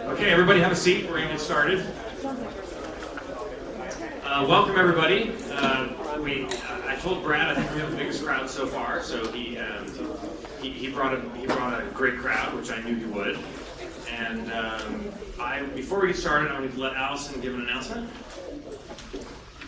Okay, everybody have a seat. We're going to get started. Welcome, everybody. I told Brad I think we have the biggest crowd so far, so he brought a great crowd, which I knew he would. And before we get started, I'm going to let Allison give an announcement.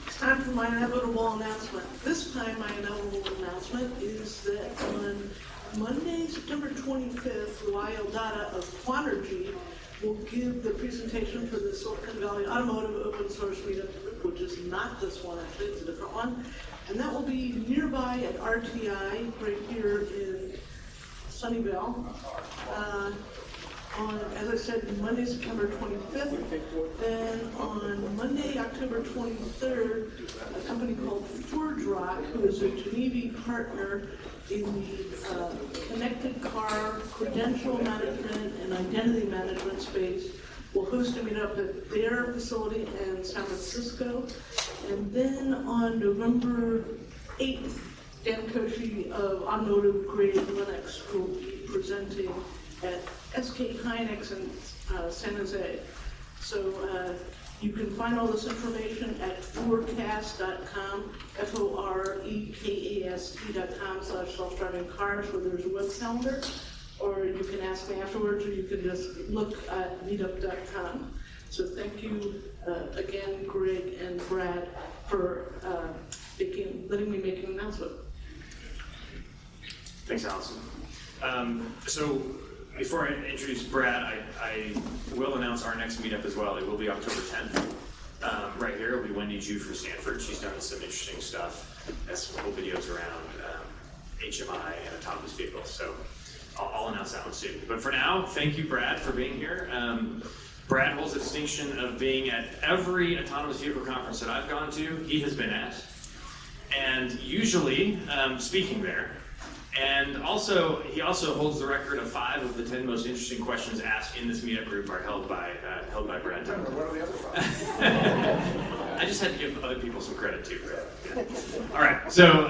It's time for my inevitable announcement. This time, my inevitable announcement is that on Monday, September 25th, Lyle Dada of Quanergy will give the presentation for the Silicon Valley Automotive Open Source Meetup, which is not this one, actually, it's a different one. And that will be nearby at RTI, right here in Sunnyvale. On, as I said, Monday, September 25th. Then on Monday, October 23rd, a company called ForgeRock, who is a Geneva partner in the connected car credential management and identity management space, will host a meetup at their facility in San Francisco. And then on November 8th, Dan Koshi of Automotive Grade Linux will be presenting at SK Hynix in San Jose. So you can find all this information at forecast.com, forecast.com/self-driving cars, where there's a web calendar, or you can ask me afterwards, or you can just look at meetup.com. So thank you again, Greg and Brad, for letting me make an announcement. Thanks, Allison. So before I introduce Brad, I will announce our next meetup as well. It will be October 10th. Right here will be Wendy Ju from Stanford. She's done some interesting stuff. Has some cool videos around HMI and autonomous vehicles. So I'll announce that one soon. But for now, thank you, Brad, for being here. Brad holds the distinction of being at every autonomous vehicle conference that I've gone to, he has been at. And usually speaking there. And also, he also holds the record of 5 of the 10 most interesting questions asked in this meetup group are held by Brad Templeton. What are the other 5? I just had to give other people some credit too. Yeah. All right. So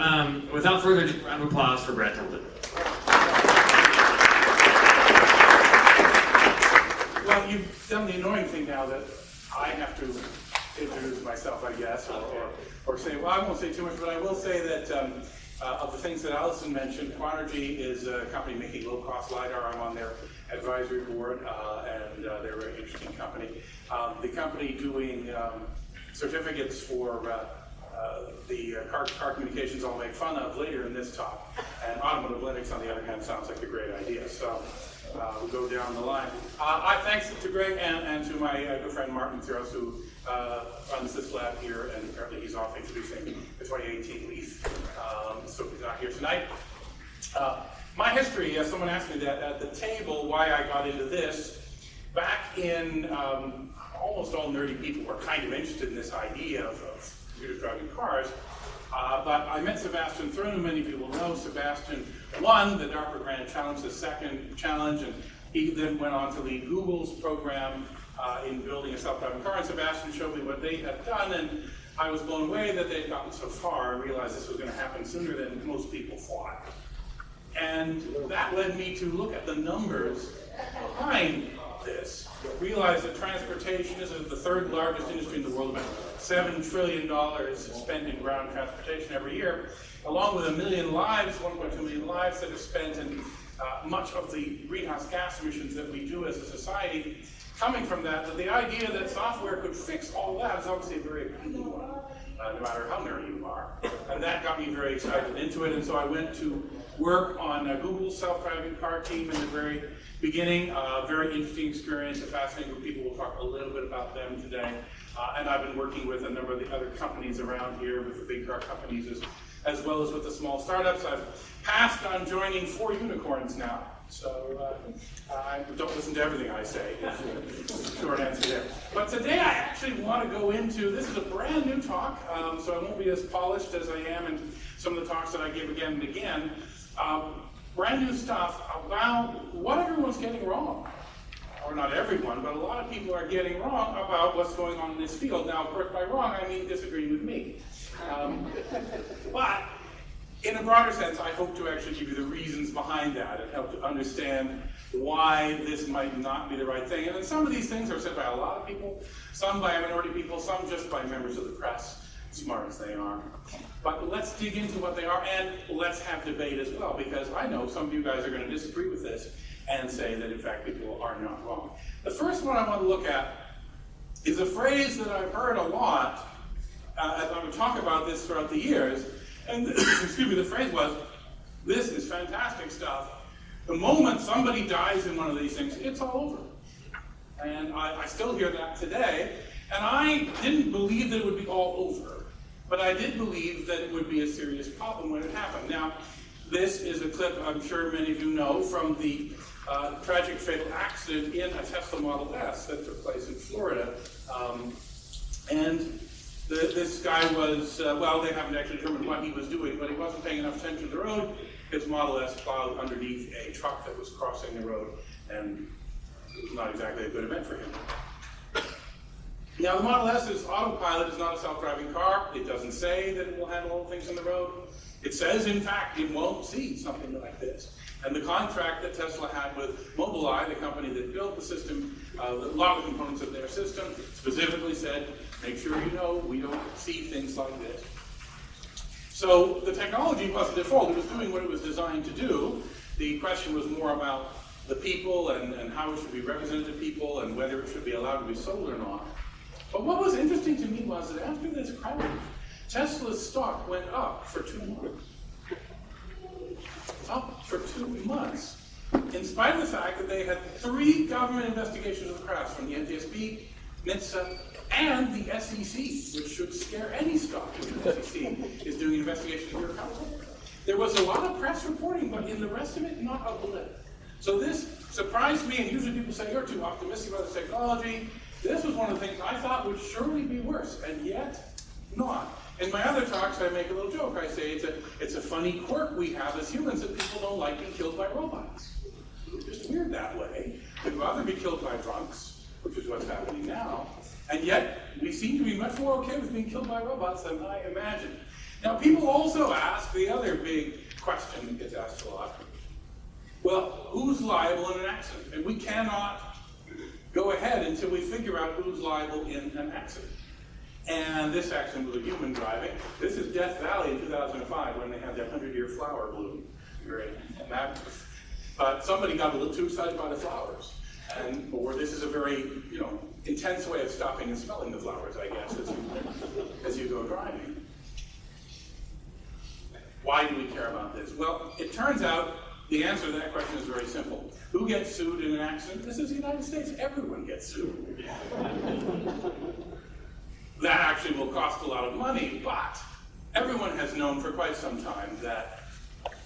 without further ado, round of applause for Brad Templeton. Well, you've done the annoying thing now that I have to introduce myself, I guess, or say, well, I won't say too much, but I will say that of the things that Allison mentioned, Quanergy is a company making low-cost LiDAR. I'm on their advisory board, and they're a very interesting company. The company doing certificates for the car communications I'll make fun of later in this talk, and automotive Linux, on the other hand, sounds like a great idea. So we'll go down the line. Thanks to Greg and to my good friend Martin Theros, who runs this lab here, and apparently he's off introducing the 2018 Leaf, so he's not here tonight. My history, someone asked me that at the table, why I got into this. Back in, almost all nerdy people were kind of interested in this idea of computers driving cars. But I met Sebastian Thrun, who many people know. Sebastian won the DARPA Grand Challenge, the second challenge, and he then went on to lead Google's program in building a self-driving car. And Sebastian showed me what they had done, and I was blown away that they'd gotten so far. I realized this was going to happen sooner than most people thought. And that led me to look at the numbers behind this. Realize that transportation is the 3rd largest industry in the world, about $7 trillion spent in ground transportation every year, along with 1 million lives, 1.2 million lives that are spent in much of the greenhouse gas emissions that we do as a society. Coming from that the idea that software could fix all that is obviously a very appealing one, no matter how nerdy you are. And that got me very excited into it, and so I went to work on Google's self-driving car team in the very beginning. Very interesting experience, a fascinating group of people. We'll talk a little bit about them today. And I've been working with a number of the other companies around here, with the big car companies, as well as with the small startups. I've passed on joining 4 unicorns now. So I don't listen to everything I say, is the short answer there. But today I actually want to go into, this is a brand new talk, so I won't be as polished as I am in some of the talks that I give again and again. Brand new stuff about what everyone's getting wrong. Or not everyone, but a lot of people are getting wrong about what's going on in this field. Now, of course, by wrong, I mean disagreeing with me. But in a broader sense, I hope to actually give you the reasons behind that and help to understand why this might not be the right thing. And then some of these things are said by a lot of people, some by minority people, some just by members of the press, smart as they are. But let's dig into what they are, and let's have debate as well, because I know some of you guys are going to disagree with this and say that, in fact, people are not wrong. The first one I want to look at is a phrase that I've heard a lot as I would talk about this throughout the years. And excuse me, the phrase was, this is fantastic stuff. The moment somebody dies in one of these things, it's all over. And I still hear that today. And I didn't believe that it would be all over, but I did believe that it would be a serious problem when it happened. Now, this is a clip I'm sure many of you know from the tragic fatal accident in a Tesla Model S that took place in Florida. This guy was, well, they haven't actually determined what he was doing, but he wasn't paying enough attention to the road. His Model S plowed underneath a truck that was crossing the road, and it was not exactly a good event for him. Now, the Model S's autopilot is not a self-driving car. It doesn't say that it will handle all things on the road. It says, in fact, it won't see something like this. And the contract that Tesla had with Mobileye, the company that built the system, a lot of the components of their system, specifically said, make sure you know we don't see things like this. So the technology wasn't at fault. It was doing what it was designed to do. The question was more about the people and how it should be represented to people and whether it should be allowed to be sold or not. But what was interesting to me was that after this crash, Tesla's stock went up for 2 months. Up for 2 months, in spite of the fact that they had 3 government investigations of the crash from the NTSB, NHTSA, and the SEC, which should scare any stock if the SEC is doing an investigation of your company. There was a lot of press reporting, but in the rest of it, not a blip. So this surprised me, and usually people say, you're too optimistic about the technology. This was one of the things I thought would surely be worse, and yet not. In my other talks, I make a little joke. I say it's a funny quirk we have as humans that people don't like being killed by robots. It's just weird that way. We'd rather be killed by drunks, which is what's happening now. And yet, we seem to be much more okay with being killed by robots than I imagined. Now, people also ask the other big question that gets asked a lot. Well, who's liable in an accident? And we cannot go ahead until we figure out who's liable in an accident. And this accident was a human driving. This is Death Valley in 2005 when they had their 100-year flower bloom. Great. But somebody got a little too excited by the flowers. Or this is a very, intense way of stopping and smelling the flowers, I guess, as you go driving. Why do we care about this? Well, it turns out the answer to that question is very simple. Who gets sued in an accident? This is the United States. Everyone gets sued. That actually will cost a lot of money, but everyone has known for quite some time that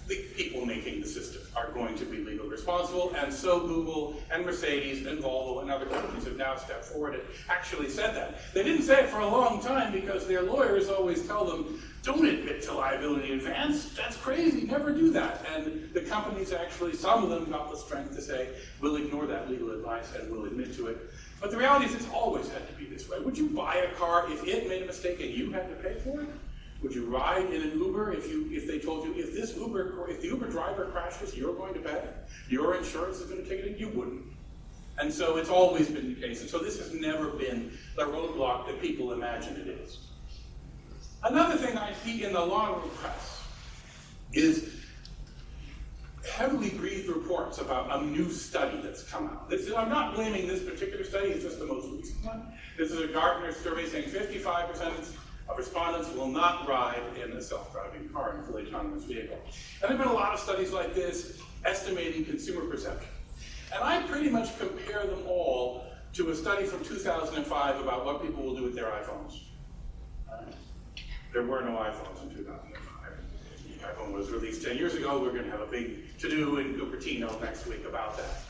the people making the system are going to be legally responsible, and so Google and Mercedes and Volvo and other companies have now stepped forward and actually said that. They didn't say it for a long time because their lawyers always tell them, don't admit to liability in advance, that's crazy, never do that. And the companies actually, some of them got the strength to say, we'll ignore that legal advice and we'll admit to it. But the reality is it's always had to be this way. Would you buy a car if it made a mistake and you had to pay for it? Would you ride in an Uber if they told you, if the Uber driver crashes, you're going to pay? Your insurance is going to take it in? You wouldn't. And so it's always been the case. And so this has never been the roadblock that people imagine it is. Another thing I see in the law press is heavily breathed reports about a new study that's come out. I'm not blaming this particular study, it's just the most recent one. This is a Gartner survey saying 55% of respondents will not ride in a self-driving car, in a fully autonomous vehicle. And there have been a lot of studies like this estimating consumer perception. And I pretty much compare them all to a study from 2005 about what people will do with their iPhones. There were no iPhones in 2005. The iPhone was released 10 years ago. We're going to have a big to-do in Cupertino next week about that.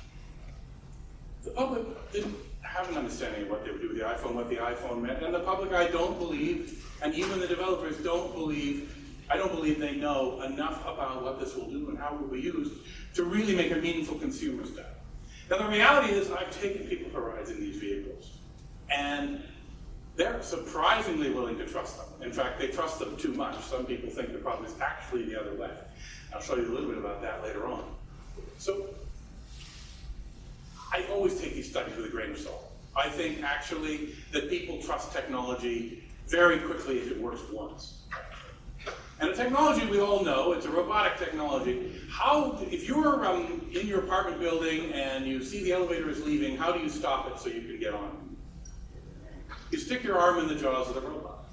The public didn't have an understanding of what they would do with the iPhone, what the iPhone meant, and the public, I don't believe, and even the developers don't believe, I don't believe they know enough about what this will do and how it will be used to really make a meaningful consumer step. Now the reality is I've taken people for rides in these vehicles, and they're surprisingly willing to trust them. In fact, they trust them too much. Some people think the problem is actually the other way. I'll show you a little bit about that later on. So, I always take these studies with a grain of salt. I think actually that people trust technology very quickly if it works once. And a technology we all know, it's a robotic technology. If you're in your apartment building and you see the elevator is leaving, how do you stop it so you can get on? You stick your arm in the jaws of the robot.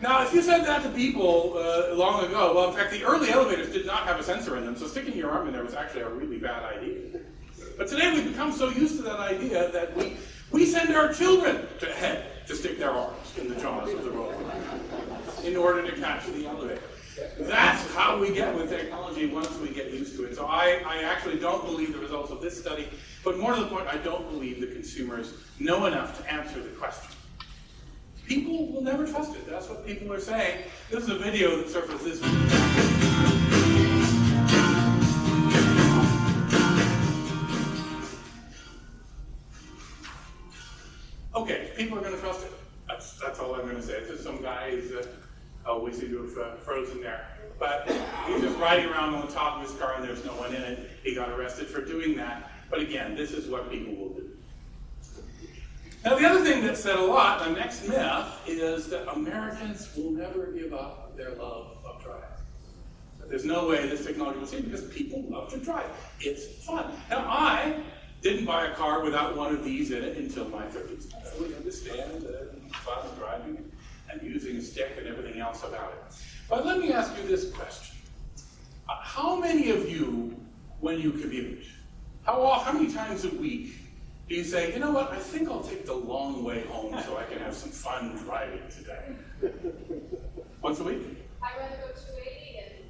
Now, if you said that to people long ago, well, in fact, the early elevators did not have a sensor in them, so sticking your arm in there was actually a really bad idea. But today we've become so used to that idea that we send our children ahead to stick their arms in the jaws of the robot in order to catch the elevator. That's how we get with technology once we get used to it. So I actually don't believe the results of this study, but more to the point, I don't believe the consumers know enough to answer the question. People will never trust it. That's what people are saying. This is a video that surfaced this week. Okay, people are going to trust it. That's all I'm going to say. It's just some guy who's, we seem to have frozen there. But he's just riding around on the top of his car and there's no one in it. He got arrested for doing that. But again, this is what people will do. Now, the other thing that's said a lot, the next myth, is that Americans will never give up their love of driving. There's no way this technology will change because people love to drive. It's fun. Now, I didn't buy a car without one of these in it until my 30s. I fully understand the fun of driving and using a stick and everything else about it. But let me ask you this question. How many of you, when you commute, how many times a week do you say, you know what, I think I'll take the long way home so I can have some fun driving today? Once a week? I'd rather go 280 and,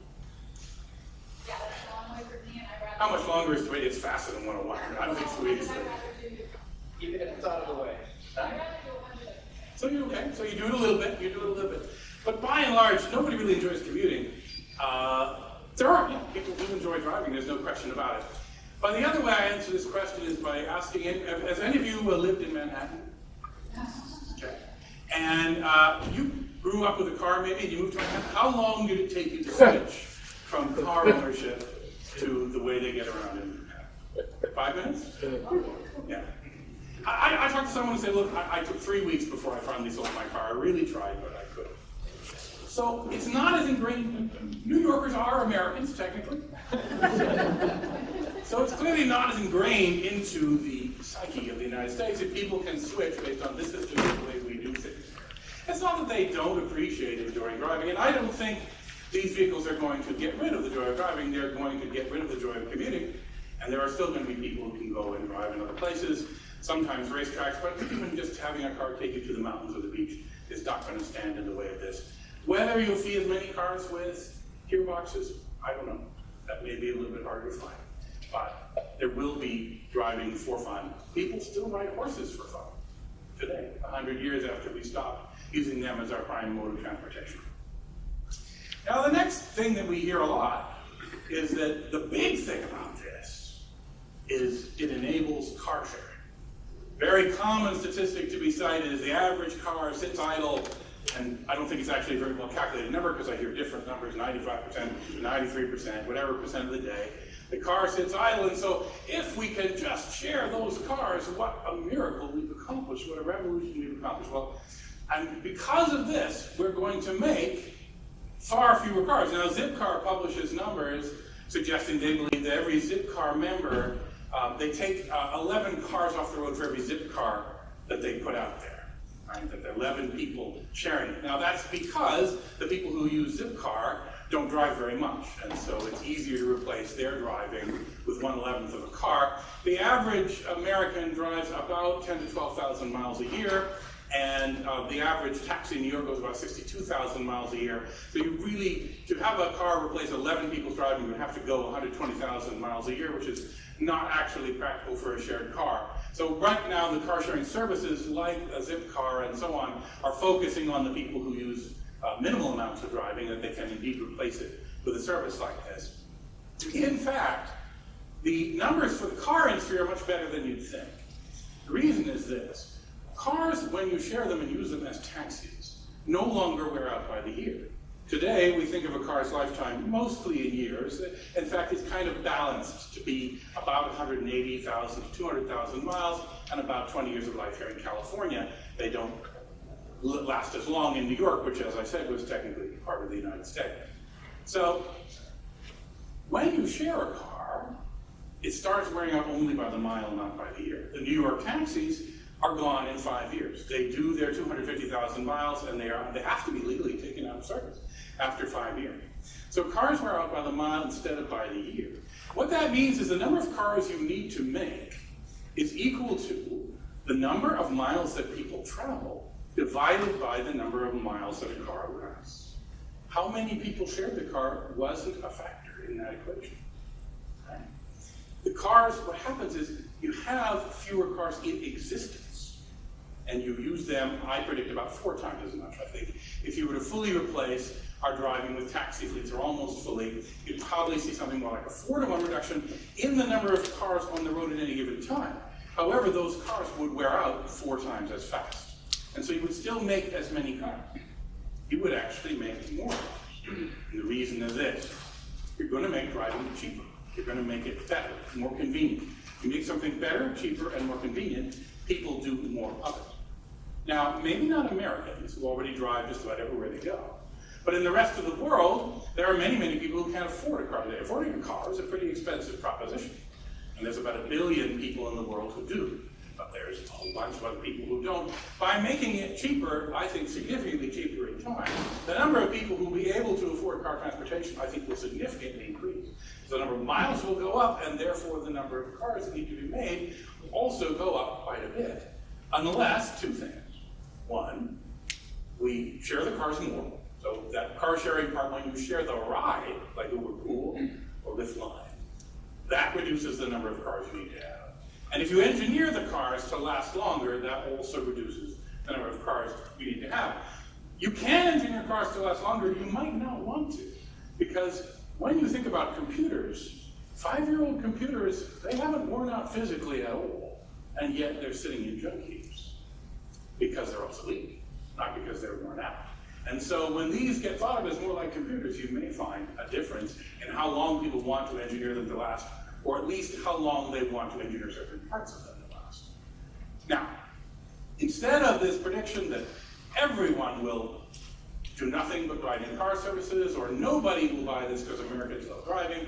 yeah, that's a long way for me, and I'd rather... How much longer is 280? It's faster than 101. I don't think 280 is... I'd rather do... Even if it's out of the way. I'd rather do 100. So you okay? So you do it a little bit, But by and large, nobody really enjoys commuting. There are people who enjoy driving, there's no question about it. But the other way I answer this question is by asking, has any of you lived in Manhattan? Okay. And you grew up with a car maybe, and you moved to Manhattan. How long did it take you to switch from car ownership to the way they get around in Manhattan? 5 minutes? Yeah. I talked to someone and said, look, I took 3 weeks before I finally sold my car. I really tried, but I couldn't. So it's not as ingrained. New Yorkers are Americans, technically. So it's clearly not as ingrained into the psyche of the United States if people can switch based on this is just the way we do things. It's not that they don't appreciate enjoying driving, and I don't think these vehicles are going to get rid of the joy of driving. They're going to get rid of the joy of commuting, and there are still going to be people who can go and drive in other places, sometimes racetracks, but even just having a car take you to the mountains or the beach is not going to stand in the way of this. Whether you'll see as many cars with gearboxes, I don't know. That may be a little bit harder to find. But there will be driving for fun. People still ride horses for fun today, 100 years after we stopped using them as our prime mode of transportation. Now, the next thing that we hear a lot is that the big thing about this is it enables car sharing. Very common statistic to be cited is the average car sits idle, and I don't think it's actually a very well calculated number because I hear different numbers, 95%, 93%, whatever percent of the day. The car sits idle, and so if we can just share those cars, what a miracle we've accomplished, what a revolution we've accomplished. Well, and because of this, we're going to make far fewer cars. Now, Zipcar publishes numbers suggesting they believe that every Zipcar member, they take 11 cars off the road for every Zipcar that they put out there. Right? That there are 11 people sharing it. Now, that's because the people who use Zipcar don't drive very much, and so it's easier to replace their driving with 1/11 of a car. The average American drives about 10 to 12,000 miles a year, and the average taxi in New York goes about 62,000 miles a year. So you really, to have a car replace 11 people's driving, you would have to go 120,000 miles a year, which is not actually practical for a shared car. So right now, the car sharing services like a Zipcar and so on are focusing on the people who use minimal amounts of driving, that they can indeed replace it with a service like this. In fact, the numbers for the car industry are much better than you'd think. The reason is this. Cars, when you share them and use them as taxis, no longer wear out by the year. Today, we think of a car's lifetime mostly in years. In fact, it's kind of balanced to be about 180,000 to 200,000 miles and about 20 years of life here in California. They don't last as long in New York, which, as I said, was technically part of the United States. So, when you share a car, it starts wearing out only by the mile, not by the year. The New York taxis are gone in 5 years. They do their 250,000 miles, and they have to be legally taken out of service after 5 years. So cars wear out by the mile instead of by the year. What that means is the number of cars you need to make is equal to the number of miles that people travel divided by the number of miles that a car lasts. How many people shared the car wasn't a factor in that equation. Right? The cars, what happens is you have fewer cars in existence, and you use them, I predict, about 4 times as much. I think if you were to fully replace our driving with taxi fleets, or almost fully, you'd probably see something more like a 4-to-1 reduction in the number of cars on the road at any given time. However, those cars would wear out 4 times as fast. And so you would still make as many cars. You would actually make more cars. And the reason is this. You're going to make driving cheaper. You're going to make it better, more convenient. You make something better, cheaper, and more convenient, people do more of it. Now, maybe not Americans who already drive just about everywhere they go. But in the rest of the world, there are many, many people who can't afford a car today. Affording a car is a pretty expensive proposition. And there's about 1 billion people in the world who do. But there's a whole bunch of other people who don't. By making it cheaper, I think significantly cheaper in time, the number of people who will be able to afford car transportation, I think, will significantly increase. So the number of miles will go up, and therefore the number of cars that need to be made will also go up quite a bit. Unless 2 things. 1, we share the cars more. So that car sharing part, when you share the ride, like Uber Pool or Lyft Line, that reduces the number of cars you need to have. And if you engineer the cars to last longer, that also reduces the number of cars you need to have. You can engineer cars to last longer, you might not want to, because when you think about computers, 5-year-old computers, they haven't worn out physically at all, and yet they're sitting in junk heaps because they're obsolete, not because they're worn out. And so when these get thought of as more like computers, you may find a difference in how long people want to engineer them to last, or at least how long they want to engineer certain parts of them to last. Now, instead of this prediction that everyone will do nothing but ride in car services, or nobody will buy this because Americans love driving,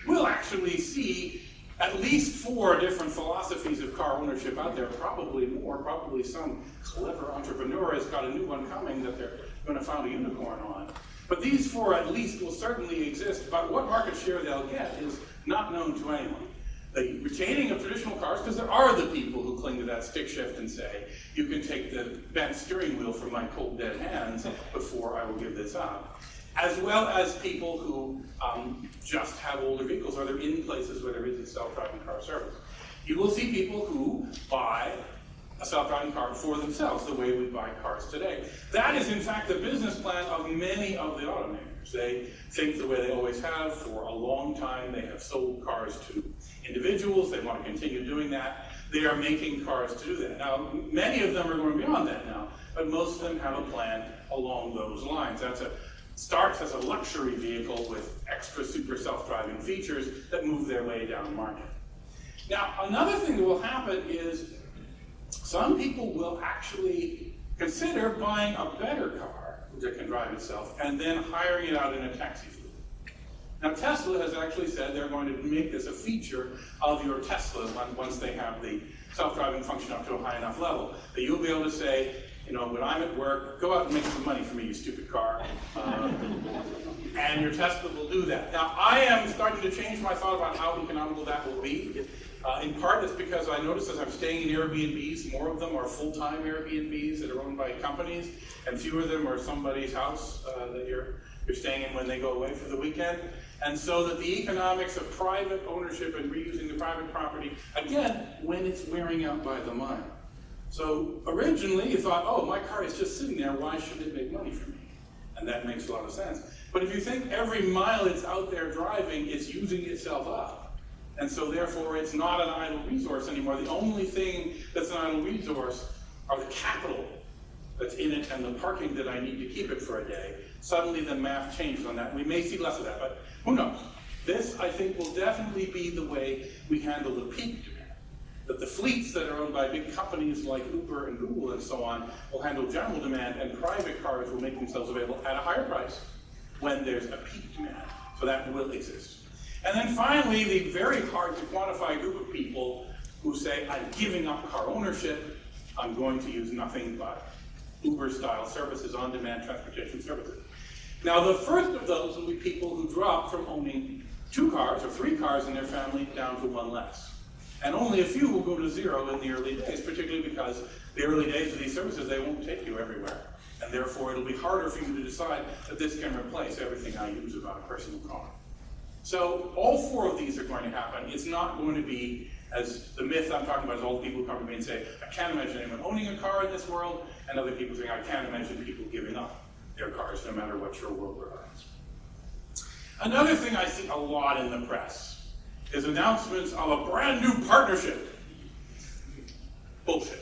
we'll actually see at least 4 different philosophies of car ownership out there, probably more, probably some clever entrepreneur has got a new one coming that they're going to found a unicorn on. But these 4 at least will certainly exist, but what market share they'll get is not known to anyone. The retaining of traditional cars, because there are the people who cling to that stick shift and say, you can take the bent steering wheel from my cold dead hands before I will give this up. As well as people who just have older vehicles, or they're in places where there isn't self-driving car service. You will see people who buy a self-driving car for themselves, the way we buy cars today. That is, in fact, the business plan of many of the automakers. They think the way they always have for a long time. They have sold cars to individuals. They want to continue doing that. They are making cars to do that. Now, many of them are going beyond that now, but most of them have a plan along those lines. Starts as a luxury vehicle with extra super self-driving features that move their way down market. Now, another thing that will happen is some people will actually consider buying a better car that can drive itself and then hiring it out in a taxi fleet. Now, Tesla has actually said they're going to make this a feature of your Tesla once they have the self-driving function up to a high enough level, that you'll be able to say, you know, when I'm at work, go out and make some money for me, you stupid car. And your Tesla will do that. Now, I am starting to change my thought about how economical that will be. In part, it's because I notice as I'm staying in Airbnbs, more of them are full-time Airbnbs that are owned by companies, and fewer of them are somebody's house that you're staying in when they go away for the weekend. And so that the economics of private ownership and reusing the private property, again, when it's wearing out by the mile. So originally you thought, oh, my car is just sitting there, why should it make money for me? And that makes a lot of sense. But if you think every mile it's out there driving, it's using itself up. And so therefore, it's not an idle resource anymore. The only thing that's an idle resource are the capital that's in it and the parking that I need to keep it for a day. Suddenly the math changes on that. We may see less of that, but who knows? This, I think, will definitely be the way we handle the peak demand. That the fleets that are owned by big companies like Uber and Google and so on will handle general demand, and private cars will make themselves available at a higher price when there's a peak demand. So that will exist. And then finally, the very hard to quantify group of people who say, I'm giving up car ownership, I'm going to use nothing but Uber-style services, on-demand transportation services. Now, the first of those will be people who drop from owning 2 cars or 3 cars in their family down to 1 less. And only a few will go to 0 in the early days, particularly because the early days of these services, they won't take you everywhere. And therefore, it'll be harder for you to decide that this can replace everything I use about a personal car. So all 4 of these are going to happen. It's not going to be, as the myth I'm talking about is all the people who come to me and say, I can't imagine anyone owning a car in this world, and other people saying, I can't imagine people giving up their cars no matter what your world requires. Another thing I see a lot in the press is announcements of a brand new partnership. Bullshit.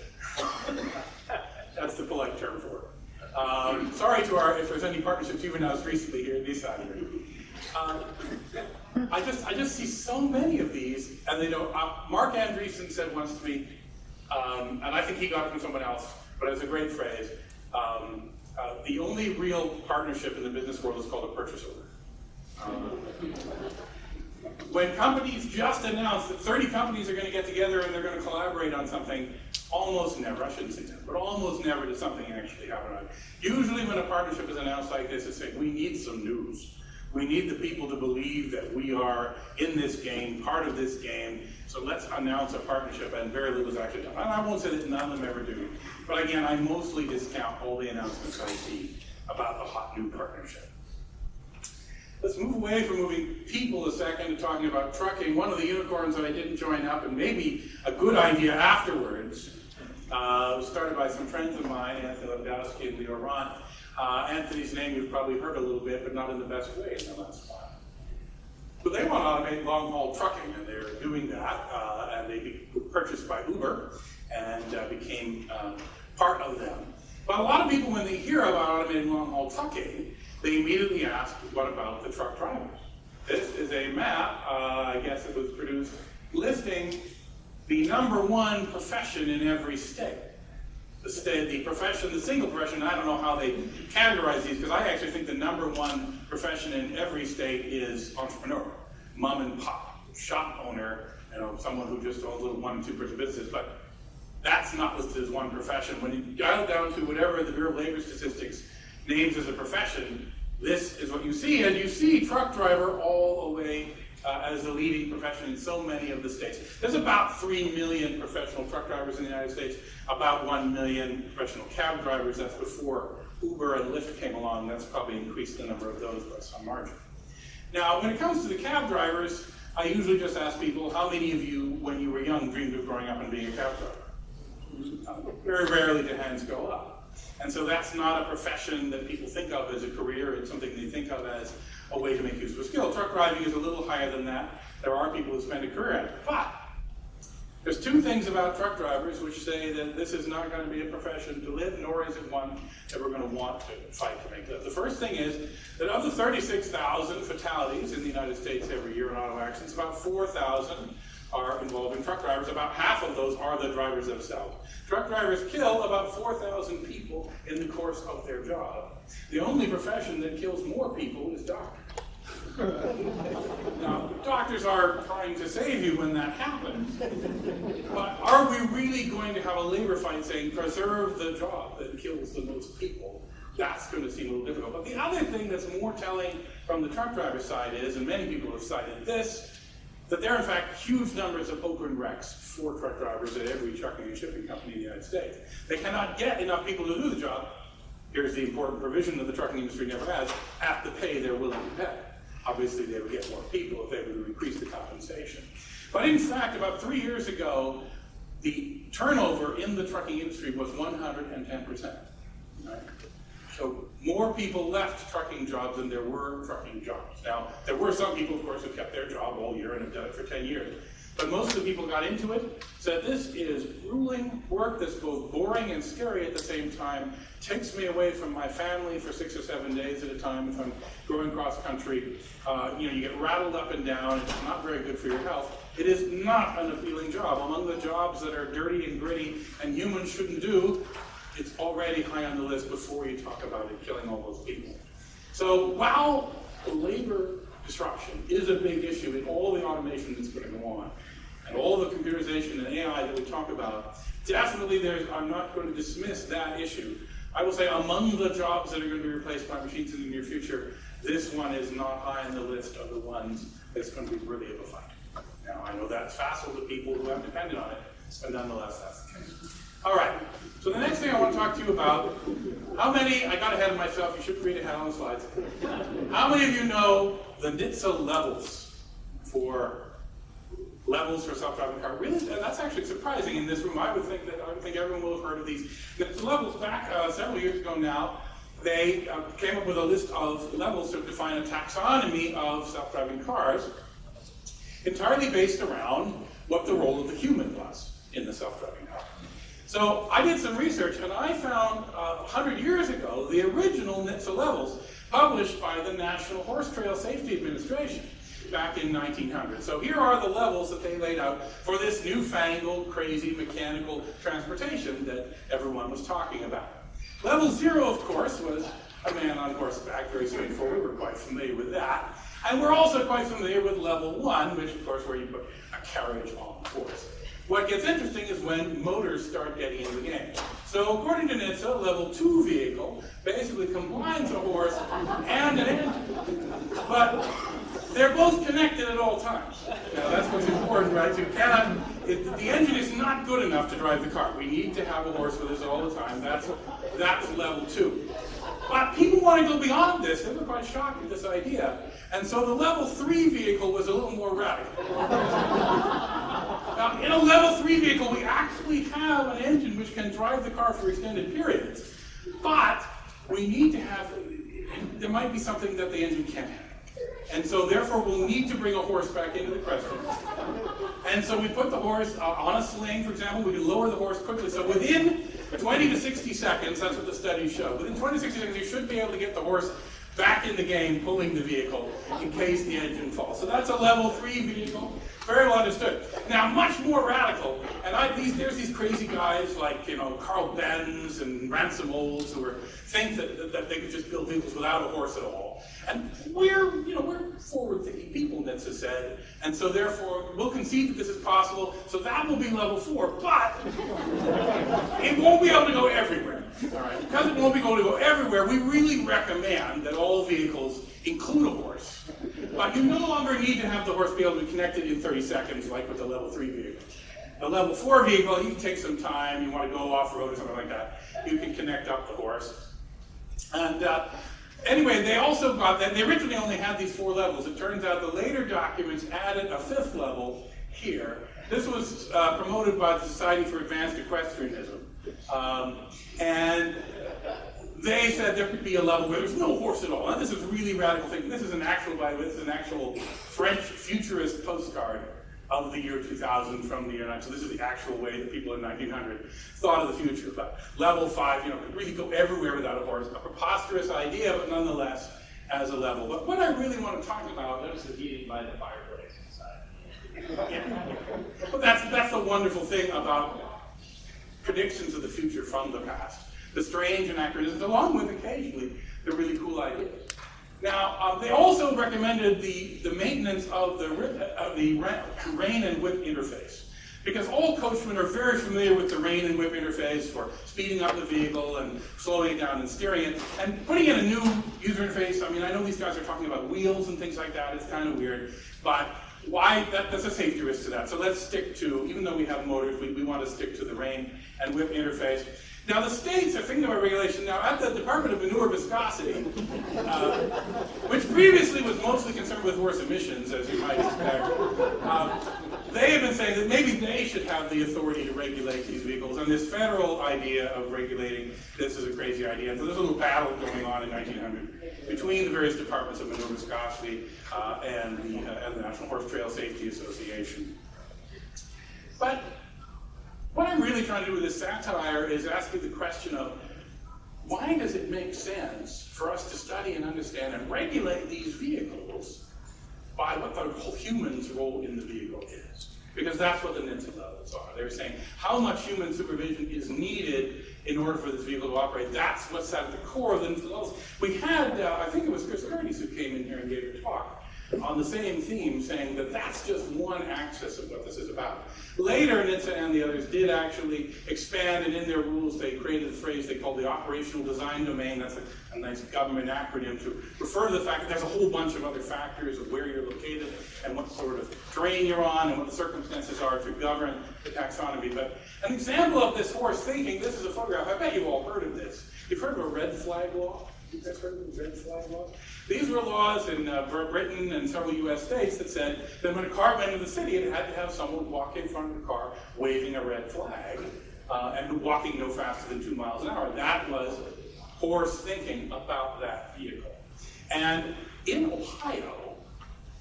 That's the polite term for it. Sorry to if there's any partnerships you've announced recently here in this side here. I just see so many of these, and they don't. Mark Andreessen said once to me, and I think he got it from someone else, but it's a great phrase. The only real partnership in the business world is called a purchase order. When companies just announce that 30 companies are going to get together and they're going to collaborate on something, almost never, I shouldn't say that, but almost never does something actually happen. Usually when a partnership is announced like this, it's saying, we need some news. We need the people to believe that we are in this game, part of this game, so let's announce a partnership, and very little is actually done. And I won't say that none of them ever do, but again, I mostly discount all the announcements I see about the hot new partnership. Let's move away from moving people a second to talking about trucking. One of the unicorns that I didn't join up, and maybe a good idea afterwards, was started by some friends of mine, Anthony Lebowski and Leo Ron. Anthony's name you've probably heard a little bit, but not in the best way in the last while. But they want to automate long-haul trucking, and they're doing that, and they were purchased by Uber and became part of them. But a lot of people, when they hear about automating long-haul trucking, they immediately ask, what about the truck drivers? This is a map, I guess it was produced, listing the #1 profession in every state. The profession, the single profession, I don't know how they categorize these, because I actually think the #1 profession in every state is entrepreneur, mom and pop, shop owner, someone who just owns little 1- and 2-person businesses, but that's not listed as one profession. When you dial it down to whatever the Bureau of Labor Statistics names as a profession, this is what you see, and you see truck driver all the way as the leading profession in so many of the states. There's about 3 million professional truck drivers in the United States, about 1 million professional cab drivers. That's before Uber and Lyft came along. That's probably increased the number of those by some margin. Now, when it comes to the cab drivers, I usually just ask people, how many of you, when you were young, dreamed of growing up and being a cab driver? Very rarely do hands go up. And so that's not a profession that people think of as a career. It's something they think of as a way to make use of a skill. Truck driving is a little higher than that. There are people who spend a career at it. But there's 2 things about truck drivers which say that this is not going to be a profession to live, nor is it one that we're going to want to fight to make live. The first thing is that of the 36,000 fatalities in the United States every year in auto accidents, about 4,000 are involving truck drivers. About half of those are the drivers themselves. Truck drivers kill about 4,000 people in the course of their job. The only profession that kills more people is doctors. Now, doctors are trying to save you when that happens, but are we really going to have a labor fight saying, preserve the job that kills the most people? That's going to seem a little difficult. But the other thing that's more telling from the truck driver side is, and many people have cited this, that there are in fact huge numbers of open wrecks for truck drivers at every trucking and shipping company in the United States. They cannot get enough people to do the job. Here's the important provision that the trucking industry never has, at the pay they're willing to pay. Obviously they would get more people if they were to increase the compensation. But in fact, about 3 years ago, the turnover in the trucking industry was 110%. Right? So more people left trucking jobs than there were trucking jobs. Now, there were some people, of course, who kept their job all year and have done it for 10 years. But most of the people got into it, said this is grueling work that's both boring and scary at the same time, takes me away from my family for 6 or 7 days at a time if I'm going cross country. You get rattled up and down, it's not very good for your health. It is not an appealing job. Among the jobs that are dirty and gritty and humans shouldn't do, it's already high on the list before you talk about it killing all those people. So while the labor disruption is a big issue in all the automation that's going to go on, and all the computerization and AI that we talk about, definitely I'm not going to dismiss that issue. I will say among the jobs that are going to be replaced by machines in the near future, this one is not high on the list of the ones that's going to be really of a fight. Now, I know that's facile to people who have depended on it, but nonetheless, that's the case. All right, so the next thing I want to talk to you about, how many, I got ahead of myself, you should read ahead on the slides. How many of you know the NHTSA levels for self-driving car? Really, that's actually surprising in this room. I would think everyone will have heard of these. NHTSA levels back several years ago now, they came up with a list of levels to define a taxonomy of self-driving cars, entirely based around what the role of the human was in the self-driving car. So I did some research, and I found 100 years ago the original NHTSA levels published by the National Horse Trail Safety Administration back in 1900. So here are the levels that they laid out for this newfangled, crazy mechanical transportation that everyone was talking about. Level 0, of course, was a man on horseback, very straightforward. We're quite familiar with that. And we're also quite familiar with level 1, which of course where you put a carriage on the horse. What gets interesting is when motors start getting in the game. So according to NHTSA, level 2 vehicle basically combines a horse and an engine. But they're both connected at all times. Now that's what's important, right? You cannot, the engine is not good enough to drive the car. We need to have a horse with us all the time. That's level 2. But people want to go beyond this. They were quite shocked at this idea. And so the level 3 vehicle was a little more radical. Now, in a level 3 vehicle, we actually have an engine which can drive the car for extended periods. But we need to have, there might be something that the engine can't handle. And so therefore we'll need to bring a horse back into the question. And so we put the horse on a sling, for example. We can lower the horse quickly. So within 20 to 60 seconds, that's what the studies show. Within 20 to 60 seconds, you should be able to get the horse back in the game, pulling the vehicle in case the engine falls. So that's a level 3 vehicle. Very well understood. Now, much more radical, and there's these crazy guys like, Carl Benz and Ransom Olds who think that they could just build vehicles without a horse at all. And we're forward-thinking people, NHTSA said, and so therefore we'll concede that this is possible. So that will be level 4, but it won't be able to go everywhere. All right? Because it won't be able to go everywhere, we really recommend that all vehicles include a horse. But you no longer need to have the horse be able to be connected in 30 seconds like with the level 3 vehicle. A level 4 vehicle, you can take some time, you want to go off-road or something like that, you can connect up the horse. And anyway, they also got that. They originally only had these 4 levels. It turns out the later documents added a 5th level here. This was promoted by the Society for Advanced Equestrianism. And they said there could be a level where there's no horse at all. And this is a really radical thing. This is an actual, by the way, this is an actual French futurist postcard of the year 2000 from the year 9. So this is the actual way that people in 1900 thought of the future. But level 5, could really go everywhere without a horse. A preposterous idea, but nonetheless as a level. But what I really want to talk about, Notice the heating by the fireplace inside. yeah. But that's the wonderful thing about predictions of the future from the past. The strange anachronisms, along with occasionally the really cool ideas. Now, they also recommended the maintenance of the rein and whip interface, because all coachmen are very familiar with the rein and whip interface for speeding up the vehicle and slowing it down and steering it. And putting in a new user interface, I know these guys are talking about wheels and things like that, it's kind of weird, but that's a safety risk to that. So let's stick to, even though we have motors, we want to stick to the rein and whip interface. Now the states are thinking about regulation now at the Department of Manure Viscosity, which previously was mostly concerned with horse emissions, as you might expect. they have been saying that maybe they should have the authority to regulate these vehicles, and this federal idea of regulating this is a crazy idea. And so there's a little battle going on in 1900 between the various departments of maneuver viscosity and the National Horse Trail Safety Association. But what I'm really trying to do with this satire is asking the question of, why does it make sense for us to study and understand and regulate these vehicles by what the whole human's role in the vehicle is? Because that's what the NHTSA levels are. They're saying how much human supervision is needed in order for this vehicle to operate. That's what's at the core of the NHTSA levels. We had, I think it was Chris Curtis who came in here and gave a talk on the same theme, saying that that's just one axis of what this is about. Later, NHTSA and the others did actually expand, and in their rules they created a phrase they called the operational design domain. That's a nice government acronym to refer to the fact that there's a whole bunch of other factors of where you're located and what sort of terrain you're on and what the circumstances are to govern the taxonomy. But an example of this horse thinking, this is a photograph. I bet you've all heard of this. You've heard of a red flag law? You guys heard of the red flag law? These were laws in Britain and several US states that said that when a car went into the city, it had to have someone walk in front of the car waving a red flag and walking no faster than 2 miles an hour. That was horse thinking about that vehicle. And in Ohio,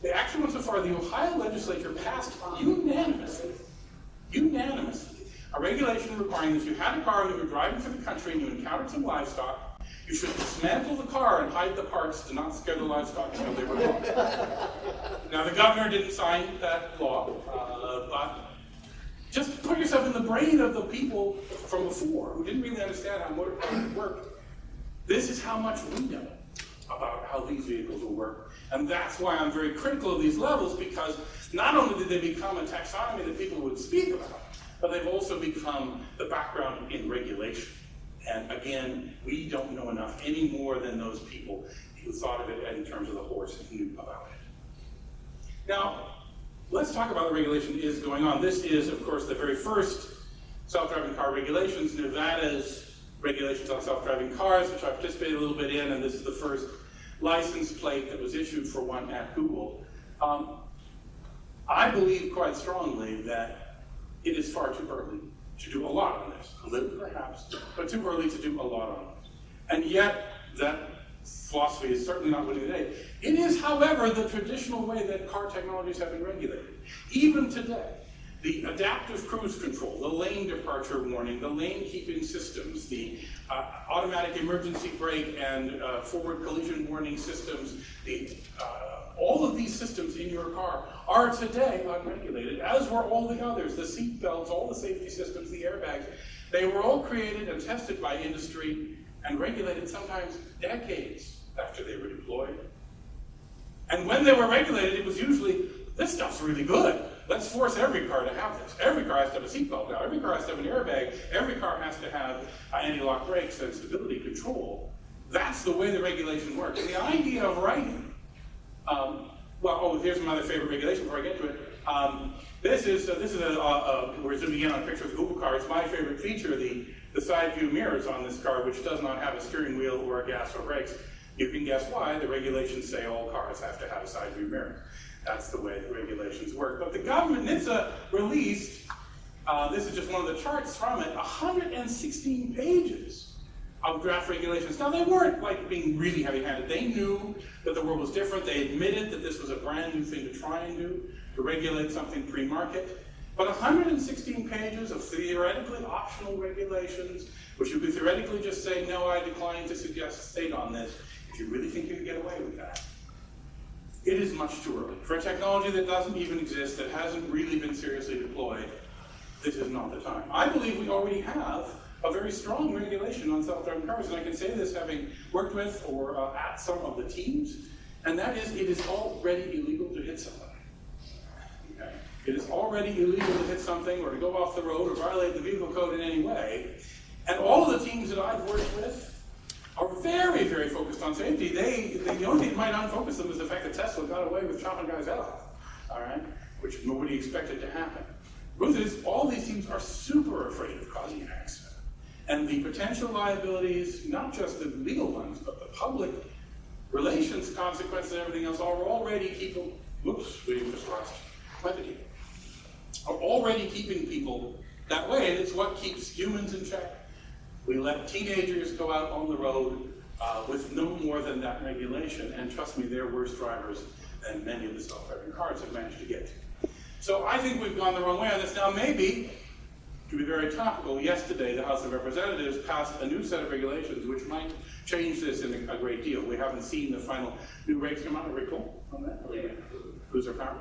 they actually went so far, the Ohio legislature passed unanimously, a regulation requiring that if you had a car and you were driving through the country and you encountered some livestock, you should dismantle the car and hide the parts to not scare the livestock until they were gone. Now, the governor didn't sign that law, but just put yourself in the brain of the people from before who didn't really understand how motor worked. This is how much we know about how these vehicles will work. And that's why I'm very critical of these levels, because not only did they become a taxonomy that people would speak about, but they've also become the background in regulation. And again, we don't know enough any more than those people who thought of it in terms of the horse and knew about it. Now, let's talk about the regulation that is going on. This is, of course, the very first self-driving car regulations, Nevada's regulations on self-driving cars, which I participated a little bit in, and this is the first license plate that was issued for one at Google. I believe quite strongly that it is far too early to do a lot on this, a little perhaps, but too early to do a lot on it. And yet, that philosophy is certainly not winning the day. It is, however, the traditional way that car technologies have been regulated. Even today, the adaptive cruise control, the lane departure warning, the lane keeping systems, the automatic emergency brake and forward collision warning systems, all of these systems in your car are today unregulated, as were all the others, the seat belts, all the safety systems, the airbags. They were all created and tested by industry and regulated sometimes decades after they were deployed. And when they were regulated, it was usually, this stuff's really good. Let's force every car to have this. Every car has to have a seatbelt now. Every car has to have an airbag. Every car has to have anti-lock brakes and stability control. That's the way the regulation works. And the idea of writing, here's my other favorite regulation before I get to it. We're zooming in on a picture of the Google car. It's my favorite feature, the side view mirrors on this car, which does not have a steering wheel or a gas or brakes. You can guess why. The regulations say all cars have to have a side view mirror. That's the way the regulations work. But the government, NHTSA, released, this is just one of the charts from it, 116 pages of draft regulations. Now, they weren't like being really heavy-handed. They knew that the world was different. They admitted that this was a brand new thing to try and do, to regulate something pre-market. But 116 pages of theoretically optional regulations, which you could theoretically just say, no, I decline to suggest a state on this, if you really think you can get away with that. It is much too early. For a technology that doesn't even exist, that hasn't really been seriously deployed, this is not the time. I believe we already have a very strong regulation on self-driving cars, and I can say this having worked with or at some of the teams, and that is, it is already illegal to hit somebody. Okay? It is already illegal to hit something or to go off the road or violate the vehicle code in any way, and all of the teams that I've worked with are very, very focused on safety. The only thing that might unfocus them is the fact that Tesla got away with chopping guys' head off, all right, which nobody expected to happen. Truth is, all these teams are super afraid of causing an accident. And the potential liabilities, not just the legal ones, but the public relations consequences and everything else are already people, whoops, we just lost my video. are already keeping people that way, and it's what keeps humans in check. We let teenagers go out on the road with no more than that regulation, and trust me, they're worse drivers than many of the self-driving cars have managed to get to. So I think we've gone the wrong way on this. Now maybe, to be very topical, yesterday the House of Representatives passed a new set of regulations which might change this in a great deal. We haven't seen the final new regs come out. Are we cool on that? Who's our power?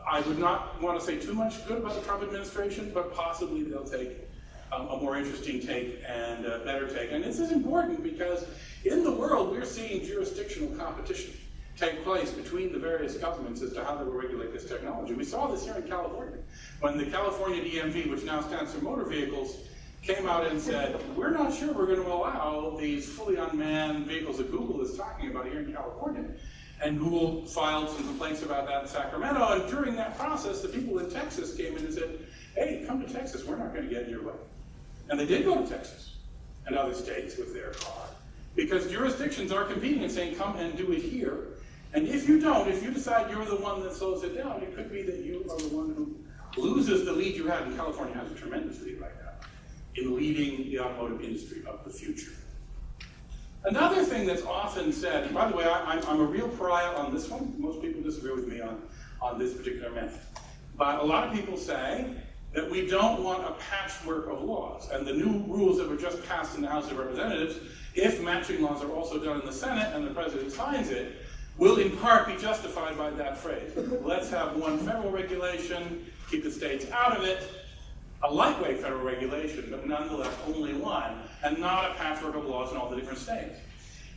I would not want to say too much good about the Trump administration, but possibly they'll take a more interesting take and a better take. And this is important because in the world we're seeing jurisdictional competition take place between the various governments as to how they will regulate this technology. We saw this here in California when the California DMV, which now stands for motor vehicles, came out and said, we're not sure we're going to allow these fully unmanned vehicles that Google is talking about here in California. And Google filed some complaints about that in Sacramento, and during that process, the people in Texas came in and said, hey, come to Texas, we're not going to get in your way. And they did go to Texas and other states with their car, because jurisdictions are competing and saying, come and do it here. And if you don't, if you decide you're the one that slows it down, it could be that you are the one who loses the lead you had. And California has a tremendous lead right now in leading the automotive industry of the future. Another thing that's often said, and by the way, I'm a real pariah on this one. Most people disagree with me on this particular method. But a lot of people say that we don't want a patchwork of laws. And the new rules that were just passed in the House of Representatives, if matching laws are also done in the Senate and the president signs it, will in part be justified by that phrase. Let's have one federal regulation, keep the states out of it, a lightweight federal regulation, but nonetheless only one, and not a patchwork of laws in all the different states.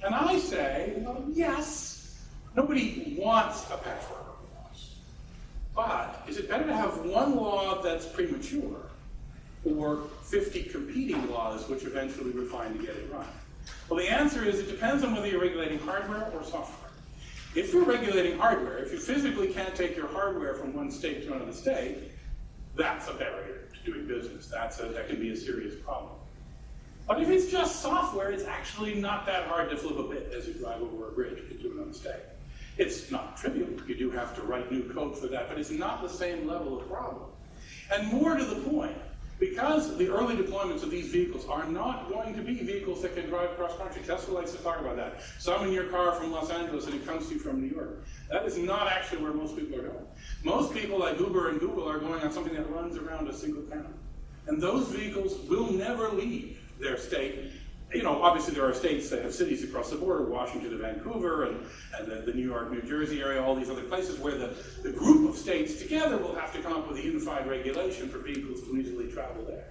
And I say, well, yes, nobody wants a patchwork of laws. But is it better to have one law that's premature or 50 competing laws which eventually refine to get it right? Well, the answer is it depends on whether you're regulating hardware or software. If you're regulating hardware, if you physically can't take your hardware from one state to another state, that's a barrier to doing business. That can be a serious problem. But if it's just software, it's actually not that hard to flip a bit as you drive over a bridge into another state. It's not trivial. You do have to write new code for that, but it's not the same level of problem. And more to the point, because the early deployments of these vehicles are not going to be vehicles that can drive cross-country. Tesla likes to talk about that. So I'm in your car from Los Angeles and it comes to you from New York. That is not actually where most people are going. Most people like Uber and Google are going on something that runs around a single town. And those vehicles will never leave their state. You know, obviously there are states that have cities across the border, Washington to Vancouver, and the New York, New Jersey area, all these other places where the group of states together will have to come up with a unified regulation for vehicles to easily travel there.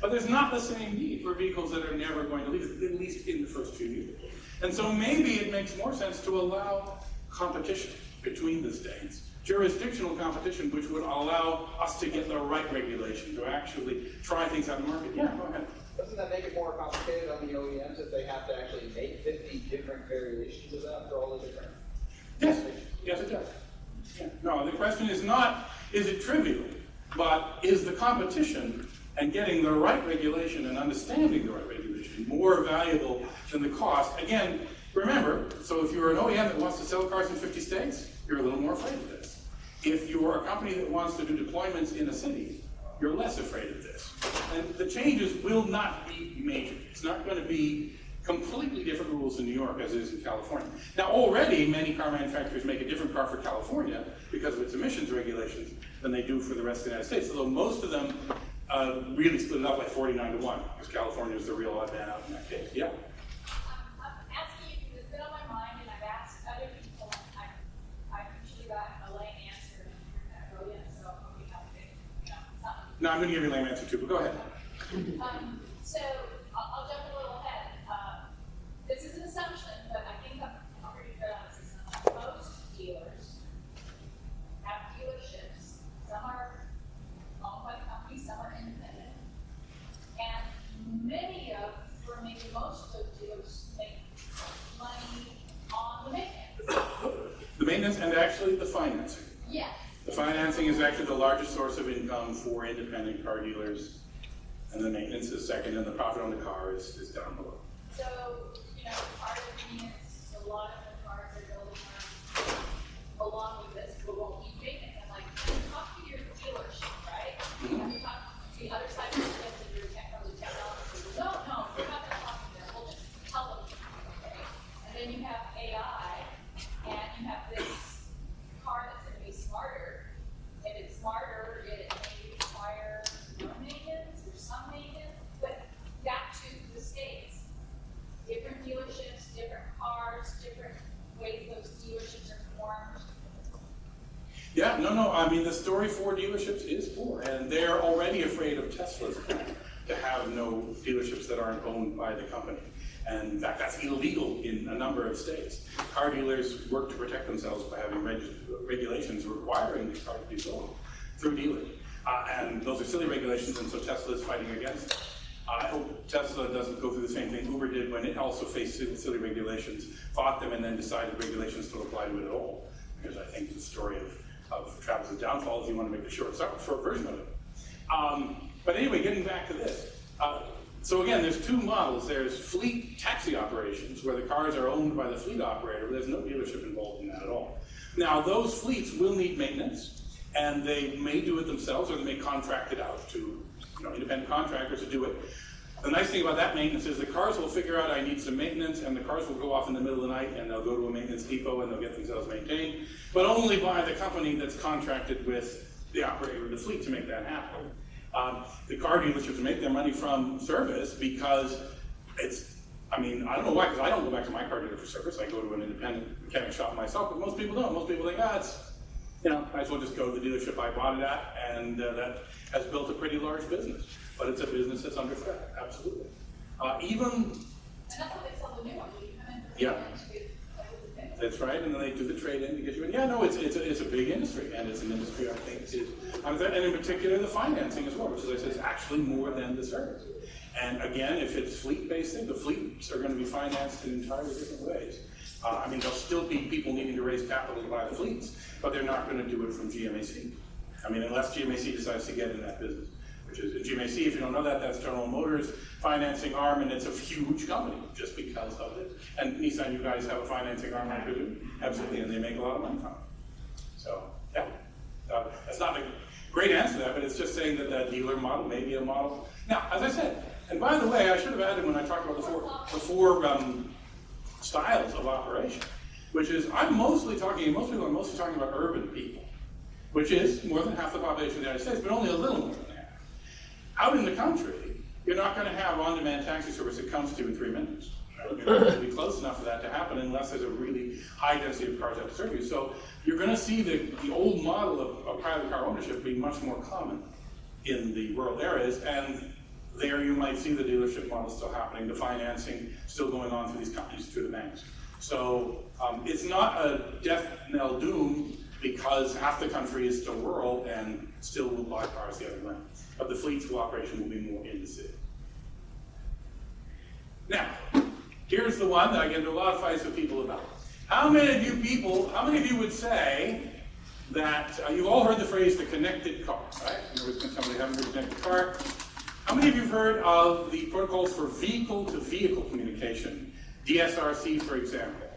But there's not the same need for vehicles that are never going to leave, at least in the first few years. And so maybe it makes more sense to allow competition between the states, jurisdictional competition, which would allow us to get the right regulation, to actually try things out in the market. Yeah, go ahead. Doesn't that make it more complicated on the OEMs if they have to actually make 50 different variations of that for all the different? Yes, yes it does. Yeah. No, the question is not, is it trivial, but is the competition and getting the right regulation and understanding the right regulation more valuable than the cost? Again, remember, so if you're an OEM that wants to sell cars in 50 states, you're a little more afraid of this. If you're a company that wants to do deployments in a city, you're less afraid of this. And the changes will not be major. It's not going to be completely different rules in New York as it is in California. Now already many car manufacturers make a different car for California because of its emissions regulations than they do for the rest of the United States, although most of them really split it up like 49-1, because California is the real odd man out in that case. Yeah? I'm asking you, because it's been on my mind, and I've asked other people, and I've usually gotten a lame answer, and you're kind of brilliant, so I'm hoping I'll get, something. No, I'm going to give you a lame answer too, but go ahead. So I'll jump a little ahead. This is an assumption, but I think I'm pretty good on this assumption. Most dealers have dealerships. Some are owned by companies, some are independent. And many of, or maybe most of the dealers make money on the maintenance. The maintenance and actually the financing. Yes. The financing is actually the largest source of income for independent car dealers, and the maintenance is second, and the profit on the car is down below. So, part of me is a lot of the cars they're building along with this, but won't need maintenance. I'm like, Yeah, no, I mean, the story for dealerships is poor, and they're already afraid of Tesla's plan to have no dealerships that aren't owned by the company. And in fact, that's illegal in a number of states. Car dealers work to protect themselves by having regulations requiring these cars to be sold through dealers. And those are silly regulations, and so Tesla is fighting against them. I hope Tesla doesn't go through the same thing Uber did when it also faced silly regulations, fought them, and then decided regulations don't apply to it at all. Because I think the story of Travis's downfall is you want to make the short version of it. But anyway, getting back to this. So again, there's two models. There's fleet taxi operations, where the cars are owned by the fleet operator. There's no dealership involved in that at all. Now, those fleets will need maintenance, and they may do it themselves, or they may contract it out to independent contractors to do it. The nice thing about that maintenance is the cars will figure out I need some maintenance, and the cars will go off in the middle of the night, and they'll go to a maintenance depot, and they'll get themselves maintained, but only by the company that's contracted with the operator of the fleet to make that happen. The car dealerships make their money from service because I don't know why, because I don't go back to my car dealer for service. I go to an independent mechanic shop myself, but most people don't. Most people think, might as well just go to the dealership I bought it at, and that has built a pretty large business. But it's a business that's under threat, absolutely. And that's what they sell the new one, you come in. Yeah. That's right, and then they do the trade-in to get you in. Yeah, no, it's a big industry, and it's an industry I think is, and in particular the financing as well, which as I said is actually more than the service. And again, if it's fleet-based, the fleets are going to be financed in entirely different ways. There'll still be people needing to raise capital to buy the fleets, but they're not going to do it from GMAC. Unless GMAC decides to get in that business. Which is GMAC, if you don't know that, that's General Motors financing arm, and it's a huge company just because of it. And Nissan, you guys have a financing arm, I presume? Absolutely, and they make a lot of money from it. So, yeah. That's not a great answer to that, but it's just saying that that dealer model may be a model. Now, as I said, and by the way, I should have added when I talked about the four styles of operation, which is, most people are mostly talking about urban people, which is more than half the population of the United States, but only a little more than half. Out in the country, you're not going to have on-demand taxi service that comes to you in 3 minutes. You're not going to be close enough for that to happen unless there's a really high density of cars that serve you. So you're going to see the old model of private car ownership being much more common in the rural areas, and there you might see the dealership model still happening, the financing still going on through these companies, through the banks. So it's not a death knell doom because half the country is still rural and still will buy cars the other way. But the fleet's operation will be more in the city. Now, here's the one that I get into a lot of fights with people about. How many of you would say that, you've all heard the phrase the connected car, right? Somebody haven't heard the connected car. How many of you have heard of the protocols for vehicle-to-vehicle communication, DSRC, for example?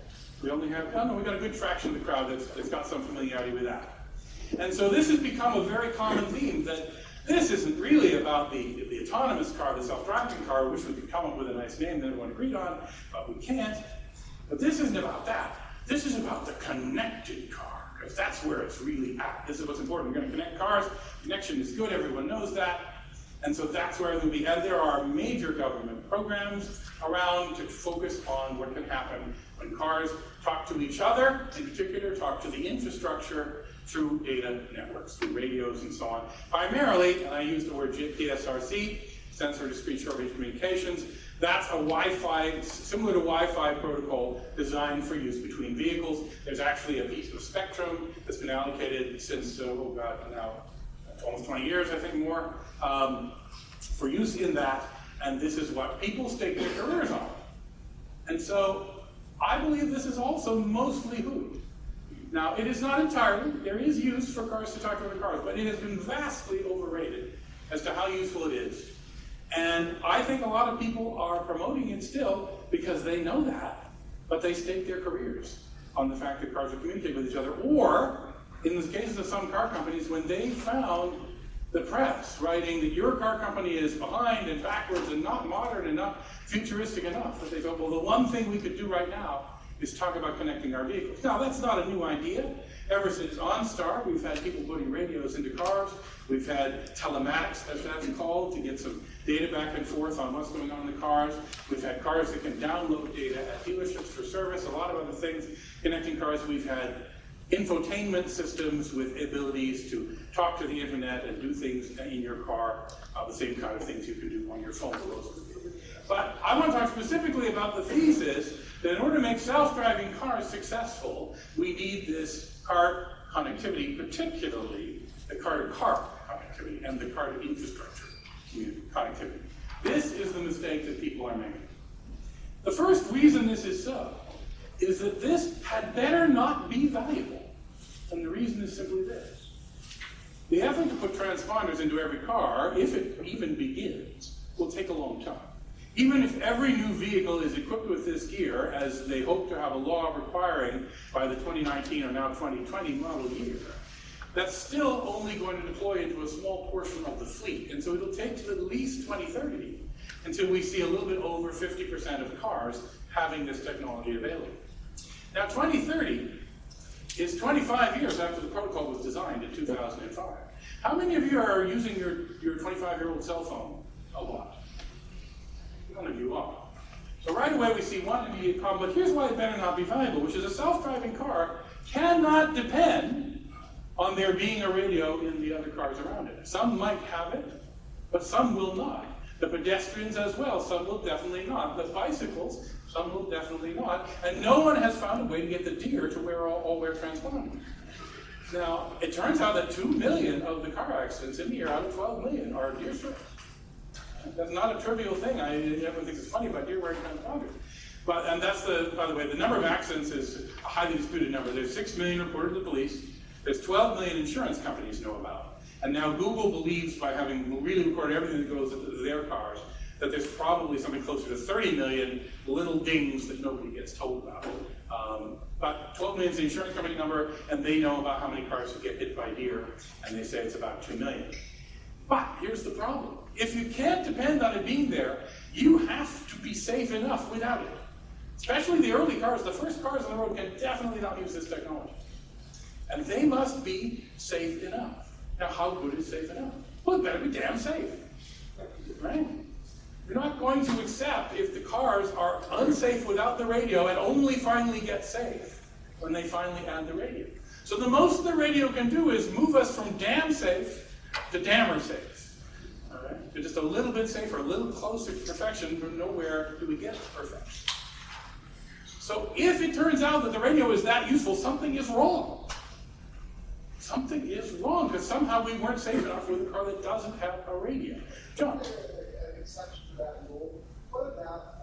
We only have, we've got a good fraction of the crowd that's got some familiarity with that. And so this has become a very common theme, that this isn't really about the autonomous car, the self-driving car, which we could come up with a nice name that everyone agreed on, but we can't. But this isn't about that. This is about the connected car, because that's where it's really at. This is what's important. We're going to connect cars. Connection is good. Everyone knows that. And so that's where we'll be. And there are major government programs around to focus on what can happen when cars talk to each other, in particular, talk to the infrastructure through data networks, through radios and so on. Primarily, and I use the word DSRC, Sensor Discrete Short-Range Communications, that's a Wi-Fi, similar to Wi-Fi protocol designed for use between vehicles. There's actually a piece of spectrum that's been allocated since, now almost 20 years, I think more, for use in that, and this is what people stake their careers on. And so, I believe this is also mostly hooey. Now, it is not entirely. There is use for cars to talk to other cars, but it has been vastly overrated as to how useful it is. And I think a lot of people are promoting it still because they know that, but they stake their careers on the fact that cars are communicating with each other. Or, in the cases of some car companies, when they found the press writing that your car company is behind and backwards and not modern and not futuristic enough, that they thought, well, the one thing we could do right now is talk about connecting our vehicles. Now, that's not a new idea. Ever since OnStar, we've had people putting radios into cars. We've had telematics, as that's called, to get some data back and forth on what's going on in the cars. We've had cars that can download data at dealerships for service, a lot of other things. Connecting cars, we've had infotainment systems with abilities to talk to the internet and do things in your car, the same kind of things you can do on your phone. But I want to talk specifically about the thesis that in order to make self-driving cars successful, we need this car connectivity, particularly the car-to-car connectivity and the car-to-infrastructure connectivity. This is the mistake that people are making. The first reason this is so is that this had better not be valuable. And the reason is simply this. The effort to put transponders into every car, if it even begins, will take a long time. Even if every new vehicle is equipped with this gear, as they hope to have a law requiring by the 2019 or now 2020 model year, that's still only going to deploy into a small portion of the fleet. And so it'll take till at least 2030 until we see a little bit over 50% of cars having this technology available. Now 2030 is 25 years after the protocol was designed in 2005. How many of you are using your 25-year-old cell phone a lot? None of you are. So right away we see one immediate problem, but here's why it better not be valuable, which is a self-driving car cannot depend on there being a radio in the other cars around it. Some might have it, but some will not. The pedestrians as well, some will definitely not. The bicycles, some will definitely not. And no one has found a way to get the deer to all wear transponders. Now, it turns out that 2 million of the car accidents in the year out of 12 million are deer strips. That's not a trivial thing. Everyone thinks it's funny about deer wearing transponders. And that's by the way, the number of accidents is a highly disputed number. There's 6 million reported to the police. There's 12 million insurance companies know about. And now Google believes, by having really recorded everything that goes into their cars, that there's probably something closer to 30 million little dings that nobody gets told about. But 12 million is the insurance company number, and they know about how many cars get hit by deer, and they say it's about 2 million. But here's the problem. If you can't depend on it being there, you have to be safe enough without it. Especially the early cars, the first cars on the road can definitely not use this technology. And they must be safe enough. Now, how good is safe enough? Well, it better be damn safe, right? You're not going to accept if the cars are unsafe without the radio and only finally get safe when they finally add the radio. So the most the radio can do is move us from damn safe to dammer safe. All right? To just a little bit safer, a little closer to perfection, but nowhere do we get to perfection. So if it turns out that the radio is that useful, something is wrong. Something is wrong, because somehow we weren't safe enough with a car that doesn't have a radio. John? An exception to that rule. What about,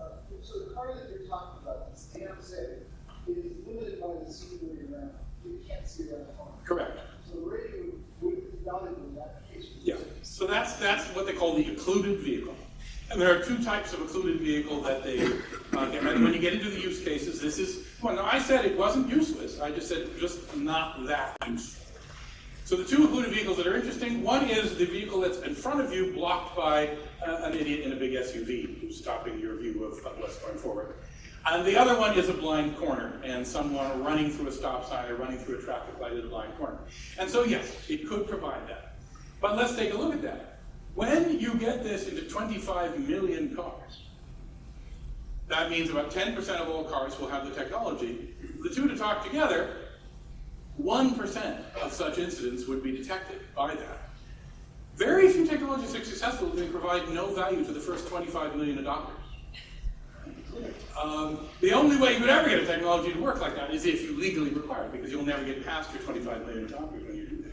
so the car that you're talking about, that's damn safe, is limited by the scenery around. You can't see around the car. Correct. So the radio would be valuable in that case. Yeah, so that's what they call the occluded vehicle. And there are 2 types of occluded vehicle that they get ready. When you get into the use cases, this is, well, no, I said it wasn't useless. I just said just not that useful. So the 2 occluded vehicles that are interesting, one is the vehicle that's in front of you blocked by an idiot in a big SUV who's stopping your view of what's going forward. And the other one is a blind corner, and someone running through a stop sign or running through a traffic light at a blind corner. And so yes, it could provide that. But let's take a look at that. When you get this into 25 million cars, that means about 10% of all cars will have the technology. The 2 to talk together, 1% of such incidents would be detected by that. Very few technologies are successful if they provide no value to the first 25 million adopters. The only way you would ever get a technology to work like that is if you legally require it, because you'll never get past your 25 million adopters when you do that.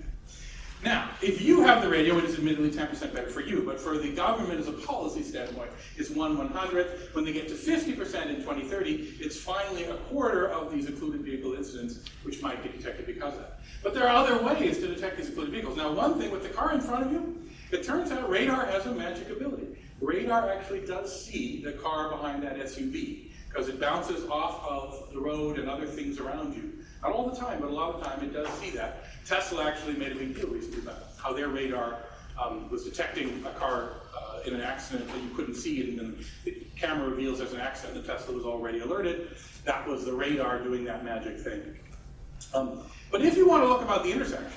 Now, if you have the radio, it is admittedly 10% better for you, but for the government as a policy standpoint, it's 1/100th. When they get to 50% in 2030, it's finally a quarter of these occluded vehicle incidents which might get detected because of that. But there are other ways to detect these occluded vehicles. Now, one thing with the car in front of you, it turns out radar has a magic ability. Radar actually does see the car behind that SUV because it bounces off of the road and other things around you. Not all the time, but a lot of the time it does see that. Tesla actually made a big deal recently about how their radar was detecting a car in an accident that you couldn't see, and then the camera reveals there's an accident, the Tesla was already alerted. That was the radar doing that magic thing. But if you want to look about the intersections,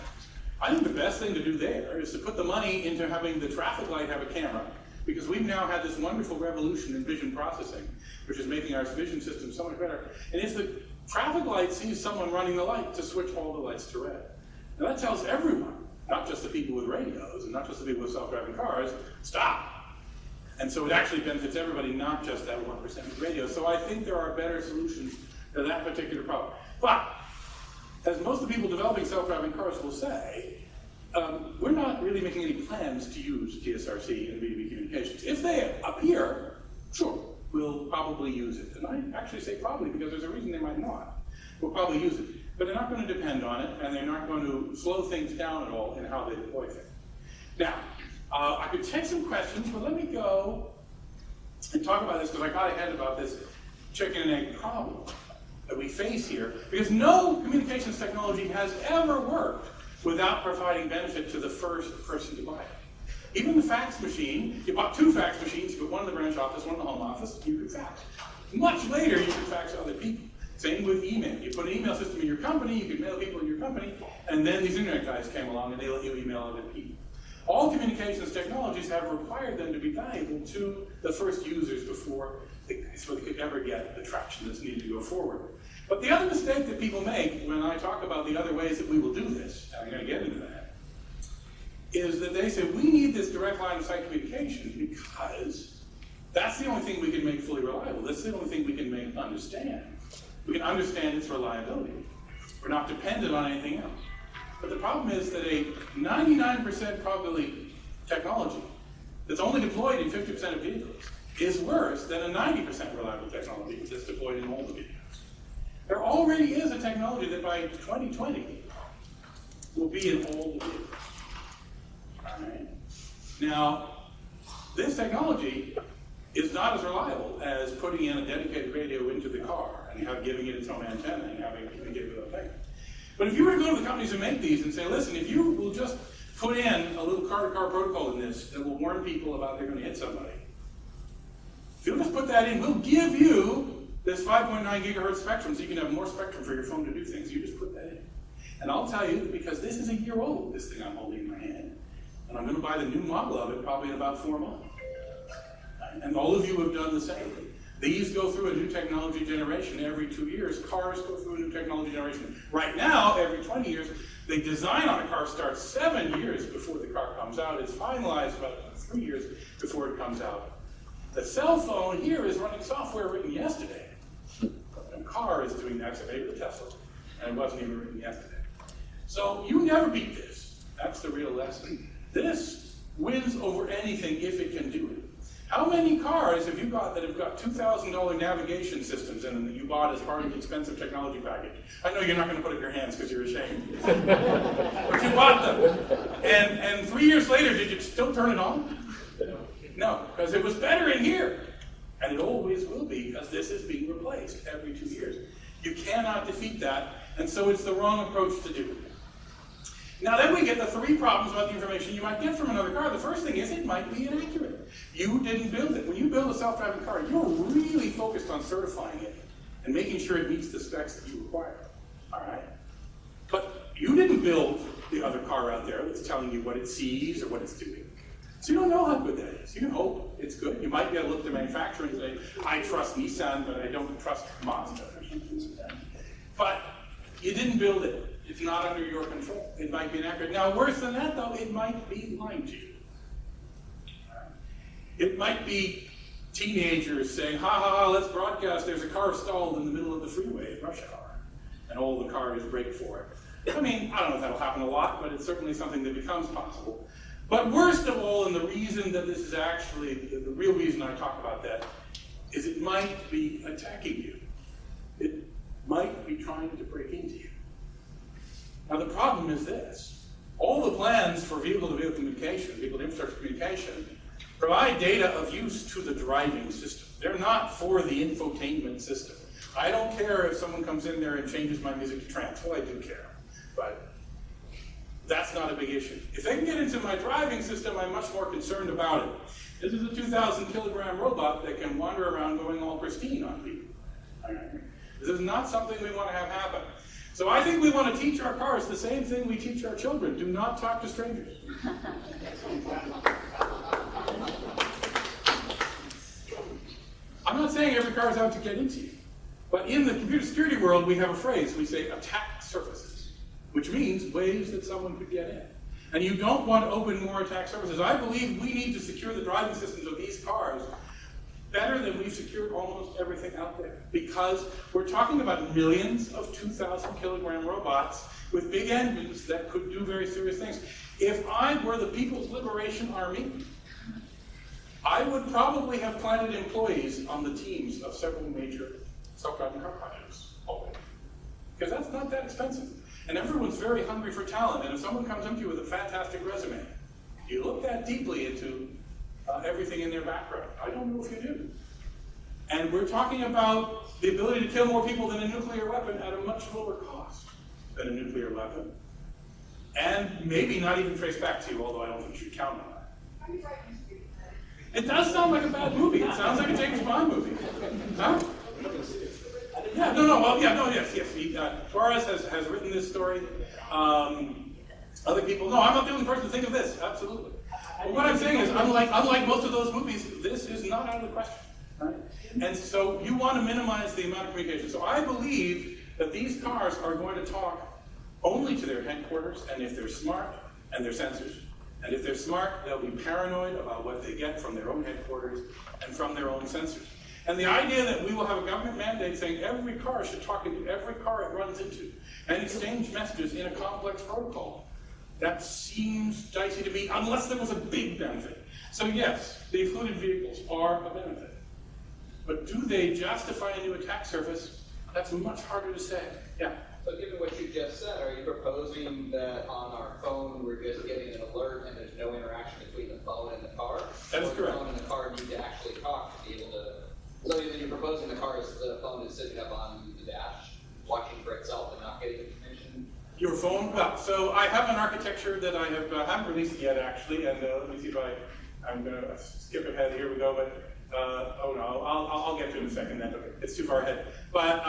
I think the best thing to do there is to put the money into having the traffic light have a camera, because we've now had this wonderful revolution in vision processing, which is making our vision system so much better. And if the traffic light sees someone running the light to switch all the lights to red. Now that tells everyone, not just the people with radios and not just the people with self-driving cars, stop. And so it actually benefits everybody, not just that 1% with radios. So I think there are better solutions to that particular problem. But, as most of the people developing self-driving cars will say, we're not really making any plans to use TSRC and B2B communications. If they appear, sure, we'll probably use it. And I actually say probably because there's a reason they might not. We'll probably use it. But they're not going to depend on it, and they're not going to slow things down at all in how they deploy things. Now, I could take some questions, but let me go and talk about this because I got ahead about this chicken and egg problem that we face here, because no communications technology has ever worked without providing benefit to the first person to buy it. Even the fax machine, you bought 2 fax machines, you put one in the branch office, one in the home office, you could fax. Much later, you could fax other people. Same with email. You put an email system in your company, you could mail people in your company, and then these internet guys came along and they let you email other people. All communications technologies have required them to be valuable to the first users before they could ever get the traction that's needed to go forward. But the other mistake that people make when I talk about the other ways that we will do this, and I'm going to get into that, is that they say we need this direct line of sight communication because that's the only thing we can make fully reliable. That's the only thing we can make understand. We can understand its reliability. We're not dependent on anything else. But the problem is that a 99% probability technology that's only deployed in 50% of vehicles is worse than a 90% reliable technology that's deployed in all the vehicles. There already is a technology that by 2020 will be in all the vehicles. All right. Now, this technology is not as reliable as putting in a dedicated radio into the car and giving it its own antenna and having it communicate with other things. But if you were to go to the companies who make these and say, listen, if you will just put in a little car-to-car protocol in this that will warn people about they're going to hit somebody, if you'll just put that in, we'll give you this 5.9 gigahertz spectrum so you can have more spectrum for your phone to do things. You just put that in. And I'll tell you, because this is a year old, this thing I'm holding in my hand, and I'm going to buy the new model of it probably in about 4 months. And all of you have done the same. These go through a new technology generation every 2 years. Cars go through a new technology generation. Right now, every 20 years, the design on a car starts 7 years before the car comes out. It's finalized about 3 years before it comes out. The cell phone here is running software written yesterday. A car is doing that, so maybe the Tesla, and it wasn't even written yesterday. So you never beat this. That's the real lesson. This wins over anything if it can do it. How many cars have you got that have got $2,000 navigation systems in them that you bought as part of the expensive technology package? I know you're not going to put it in your hands because you're ashamed. But you bought them. And 3 years later, did you still turn it on? No, because it was better in here. And it always will be because this is being replaced every 2 years. You cannot defeat that, and so it's the wrong approach to do it. Now then we get the 3 problems about the information you might get from another car. The first thing is it might be inaccurate. You didn't build it. When you build a self-driving car, you're really focused on certifying it and making sure it meets the specs that you require. All right? But you didn't build the other car out there that's telling you what it sees or what it's doing. So you don't know how good that is. You can hope it's good. You might be able to look at the manufacturer and say, I trust Nissan, but I don't trust Mazda or something like that. But you didn't build it. It's not under your control. It might be inaccurate. Now, worse than that, though, it might be lying to you. It might be teenagers saying, ha ha ha, let's broadcast there's a car stalled in the middle of the freeway at rush hour, and all the cars brake for it. I mean, I don't know if that'll happen a lot, but it's certainly something that becomes possible. But worst of all, and the reason that this is actually, the real reason I talk about that, is it might be attacking you. It might be trying to break into you. Now the problem is this. All the plans for vehicle-to-vehicle communication, vehicle-to-infrastructure communication, provide data of use to the driving system. They're not for the infotainment system. I don't care if someone comes in there and changes my music to trance. Well, I do care, but that's not a big issue. If they can get into my driving system, I'm much more concerned about it. This is a 2,000-kilogram robot that can wander around going all pristine on people. All right? This is not something we want to have happen. So I think we want to teach our cars the same thing we teach our children. Do not talk to strangers. I'm not saying every car is out to get into you. But in the computer security world, we have a phrase. We say attack surfaces, which means ways that someone could get in. And you don't want to open more attack surfaces. I believe we need to secure the driving systems of these cars better than we've secured almost everything out there. Because we're talking about millions of 2,000-kilogram robots with big engines that could do very serious things. If I were the People's Liberation Army, I would probably have planted employees on the teams of several major self-driving car projects already. Because that's not that expensive. And everyone's very hungry for talent. And if someone comes up to you with a fantastic resume, you look that deeply into everything in their background. I don't know if you do. And we're talking about the ability to kill more people than a nuclear weapon at a much lower cost than a nuclear weapon. And maybe not even trace back to you, although I don't think you should count on that. It does sound like a bad movie. It sounds like a James Bond movie. Huh? Yeah, yes. Torres has written this story. Other people, no, I'm not the only person to think of this, absolutely. But what I'm saying is, unlike most of those movies, this is not out of the question. Right? And so you want to minimize the amount of communication. So I believe that these cars are going to talk only to their headquarters, and if they're smart, and their sensors. And if they're smart, they'll be paranoid about what they get from their own headquarters and from their own sensors. And the idea that we will have a government mandate saying every car should talk into every car it runs into and exchange messages in a complex protocol, that seems dicey to me, unless there was a big benefit. So yes, the excluded vehicles are a benefit. But do they justify a new attack surface? That's much harder to say. Yeah. So given what you just said, are you proposing that on our phone we're just getting an alert and there's no interaction between the phone and the car? That is or correct. The phone and the car need to actually talk to be able to... So you're proposing the phone is sitting up on the dash, watching for itself and not getting information? Your phone? Well, so I have an architecture that I haven't released yet, actually, and let me see if I'm going to skip ahead. Here we go, but, oh no, I'll get to it in a second then. Okay, it's too far ahead. But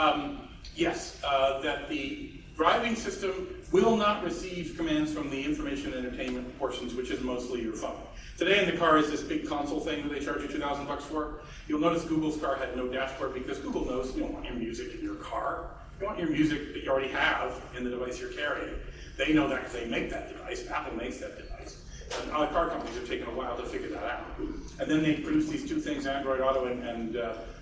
yes, that the driving system will not receive commands from the information entertainment portions, which is mostly your phone. Today in the car is this big console thing that they charge you $2,000 for. You'll notice Google's car had no dashboard because Google knows you don't want your music in your car. You want your music that you already have in the device you're carrying. They know that because they make that device. Apple makes that device. And other car companies have taken a while to figure that out. And then they produce these two things, Android Auto and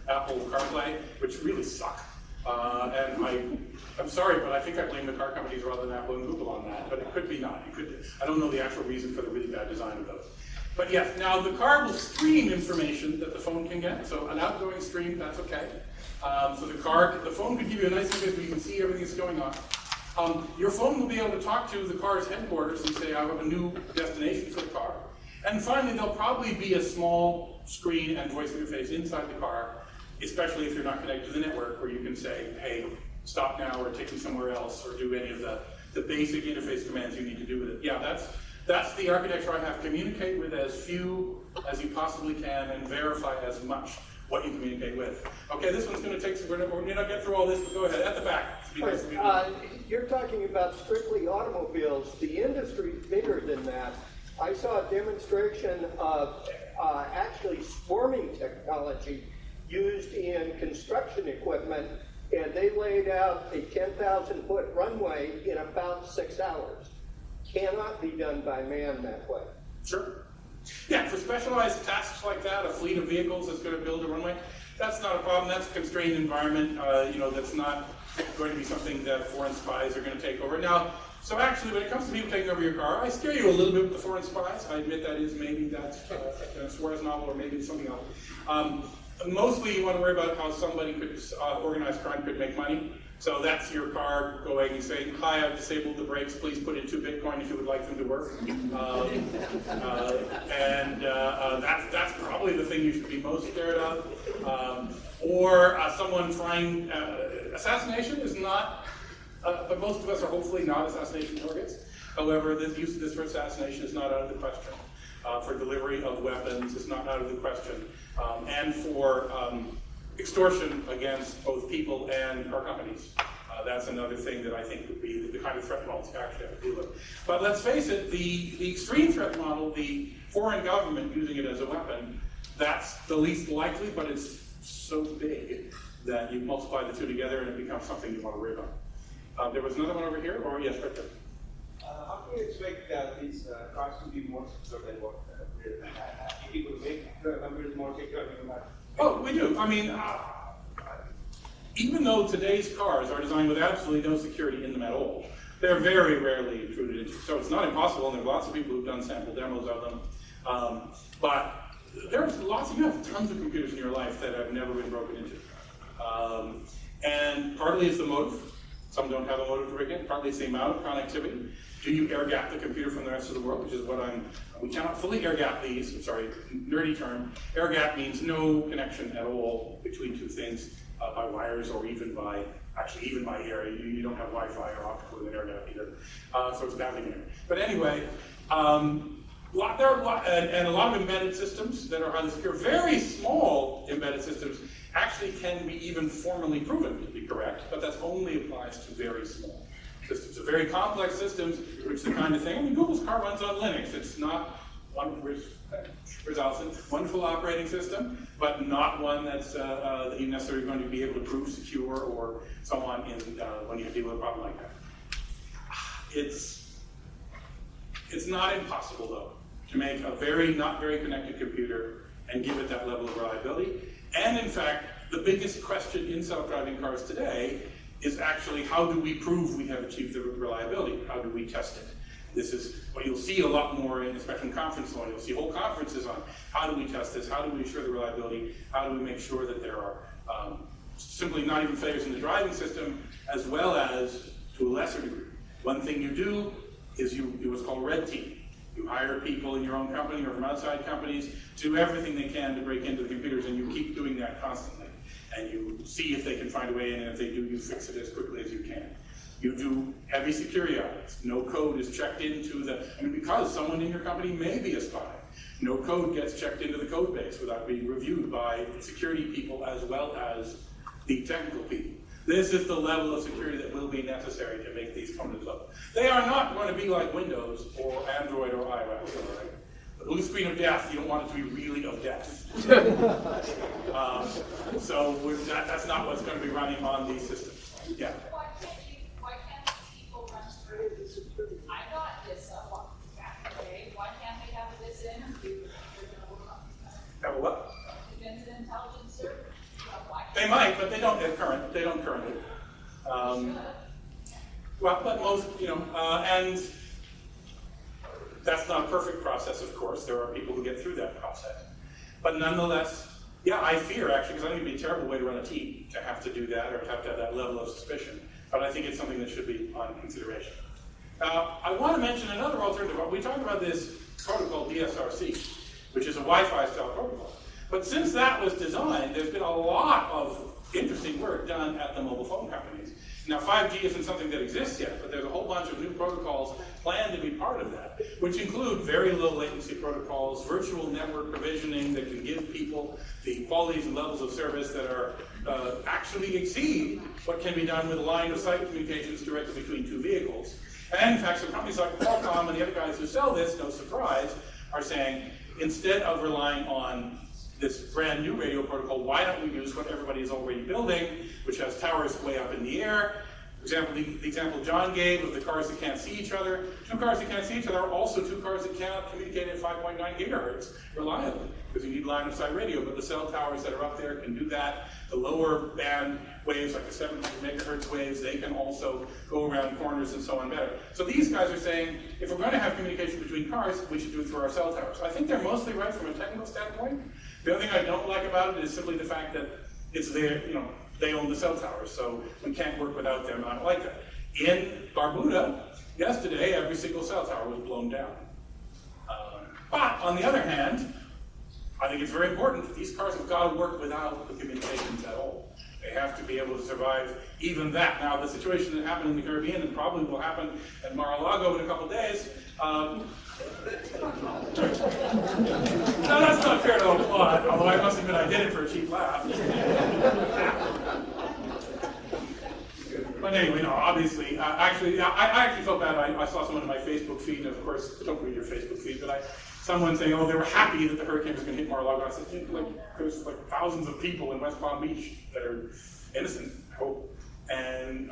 Apple CarPlay, which really suck. And I'm sorry, but I think I blame the car companies rather than Apple and Google on that. But it could be not. I don't know the actual reason for the really bad design of those. But yes, now the car will stream information that the phone can get. So an outgoing stream, that's okay. So the phone could give you a nice image where you can see everything that's going on. Your phone will be able to talk to the car's headquarters and say, I have a new destination for the car. And finally, there'll probably be a small screen and voice interface inside the car, especially if you're not connected to the network, where you can say, hey, stop now, or take me somewhere else, or do any of the basic interface commands you need to do with it. Yeah, that's the architecture I have. Communicate with as few as you possibly can and verify as much what you communicate with. Okay, this one's going to take some, we're going to get through all this, but go ahead, at the back. You're talking about strictly automobiles. The industry's bigger than that. I saw a demonstration of actually swarming technology used in construction equipment, and they laid out a 10,000-foot runway in about 6 hours. Cannot be done by man that way. Sure. Yeah, for specialized tasks like that, a fleet of vehicles that's going to build a runway, that's not a problem. That's a constrained environment. That's not going to be something that foreign spies are going to take over. Now, so actually, when it comes to people taking over your car, I scare you a little bit with the foreign spies. I admit that's a Suarez novel, or maybe it's something else. Mostly, you want to worry about how somebody could, organized crime could make money. So that's your car going and saying, hi, I've disabled the brakes, please put in 2 Bitcoin if you would like them to work. That's probably the thing you should be most scared of. Or someone trying, assassination is not, but most of us are hopefully not assassination targets. However, the use of this for assassination is not out of the question. For delivery of weapons is not out of the question. And for extortion against both people and car companies. That's another thing that I think would be the kind of threat models you actually have to deal with. But let's face it, the extreme threat model, the foreign government using it as a weapon, that's the least likely, but it's so big that you multiply the two together and it becomes something you want to worry about. There was another one over here, or yes, right there. How can you expect these cars to be more secure than what we're people make computers more secure than that? Oh, we do. I mean, even though today's cars are designed with absolutely no security in them at all, they're very rarely intruded into. So it's not impossible, and there are lots of people who've done sample demos of them. But there's lots of, you have tons of computers in your life that have never been broken into. And partly it's the motive. Some don't have a motive to break in. Partly it's the amount of connectivity. Do you air gap the computer from the rest of the world, which is what we cannot fully air gap these. I'm sorry, nerdy term. Air gap means no connection at all between two things by wires or even by air. You don't have Wi-Fi or optical with air gap either. So it's badly near. But anyway, there are a lot of embedded systems that are highly secure. Very small embedded systems actually can be even formally proven to be correct, but that only applies to very small systems. So very complex systems, which is the kind of thing, I mean, Google's car runs on Linux. It's not one, wonderful operating system, but not one that's that you're necessarily going to be able to prove secure or so on when you deal with a problem like that. It's not impossible, though, to make a not very connected computer and give it that level of reliability. And in fact, the biggest question in self-driving cars today is actually how do we prove we have achieved the reliability? How do we test it? This is what you'll see a lot more in, especially in conference law. You'll see whole conferences on how do we test this? How do we ensure the reliability? How do we make sure that there are simply not even failures in the driving system, as well as, to a lesser degree, one thing you do is you do what's called red team. You hire people in your own company or from outside companies to do everything they can to break into the computers, and you keep doing that constantly. And you see if they can find a way in, and if they do, you fix it as quickly as you can. You do heavy security audits. No code is checked into because someone in your company may be a spy. No code gets checked into the code base without being reviewed by security people as well as the technical people. This is the level of security that will be necessary to make these components up. They are not going to be like Windows or Android or iOS, all right? The blue screen of death, you don't want it to be really of death. So that's not what's going to be running on these systems. Yeah. Why can't people run through the security? I got this back in the day. Why can't they have this in and do Have a what? defense and intelligence service? They might, but they don't currently. Well, but most, and that's not a perfect process, of course. There are people who get through that process. But nonetheless, yeah, I fear, actually, because I think it'd be a terrible way to run a team, to have to do that or to have that level of suspicion. But I think it's something that should be on consideration. I want to mention another alternative. We talked about this protocol, DSRC, which is a Wi-Fi style protocol. But since that was designed, there's been a lot of interesting work done at the mobile phone companies. Now, 5G isn't something that exists yet, but there's a whole bunch of new protocols planned to be part of that, which include very low latency protocols, virtual network provisioning that can give people the qualities and levels of service that are actually exceed what can be done with line of sight communications directly between two vehicles. And in fact, some companies like Qualcomm and the other guys who sell this, no surprise, are saying, instead of relying on this brand new radio protocol, why don't we use what everybody is already building, which has towers way up in the air? For example, the example John gave of the cars that can't see each other. Two cars that can't see each other are also two cars that cannot communicate at 5.9 gigahertz reliably, because you need line of sight radio, but the cell towers that are up there can do that. The lower band waves, like the 700 megahertz waves, they can also go around corners and so on better. So these guys are saying, if we're going to have communication between cars, we should do it through our cell towers. I think they're mostly right from a technical standpoint. The other thing I don't like about it is simply the fact that it's their, they own the cell towers, so we can't work without them. I don't like that. In Barbuda, yesterday, every single cell tower was blown down. But on the other hand, I think it's very important that these cars have got to work without the communications at all. They have to be able to survive even that. Now, the situation that happened in the Caribbean and probably will happen at Mar-a-Lago in a couple days. No, that's not fair to applaud, although I must admit I did it for a cheap laugh. But anyway, no, obviously, I actually felt bad. I saw someone in my Facebook feed, and of course, don't read your Facebook feed, but someone saying, oh, they were happy that the hurricane was going to hit Mar-a-Lago. I said, like, there's like thousands of people in West Palm Beach that are innocent, I hope. And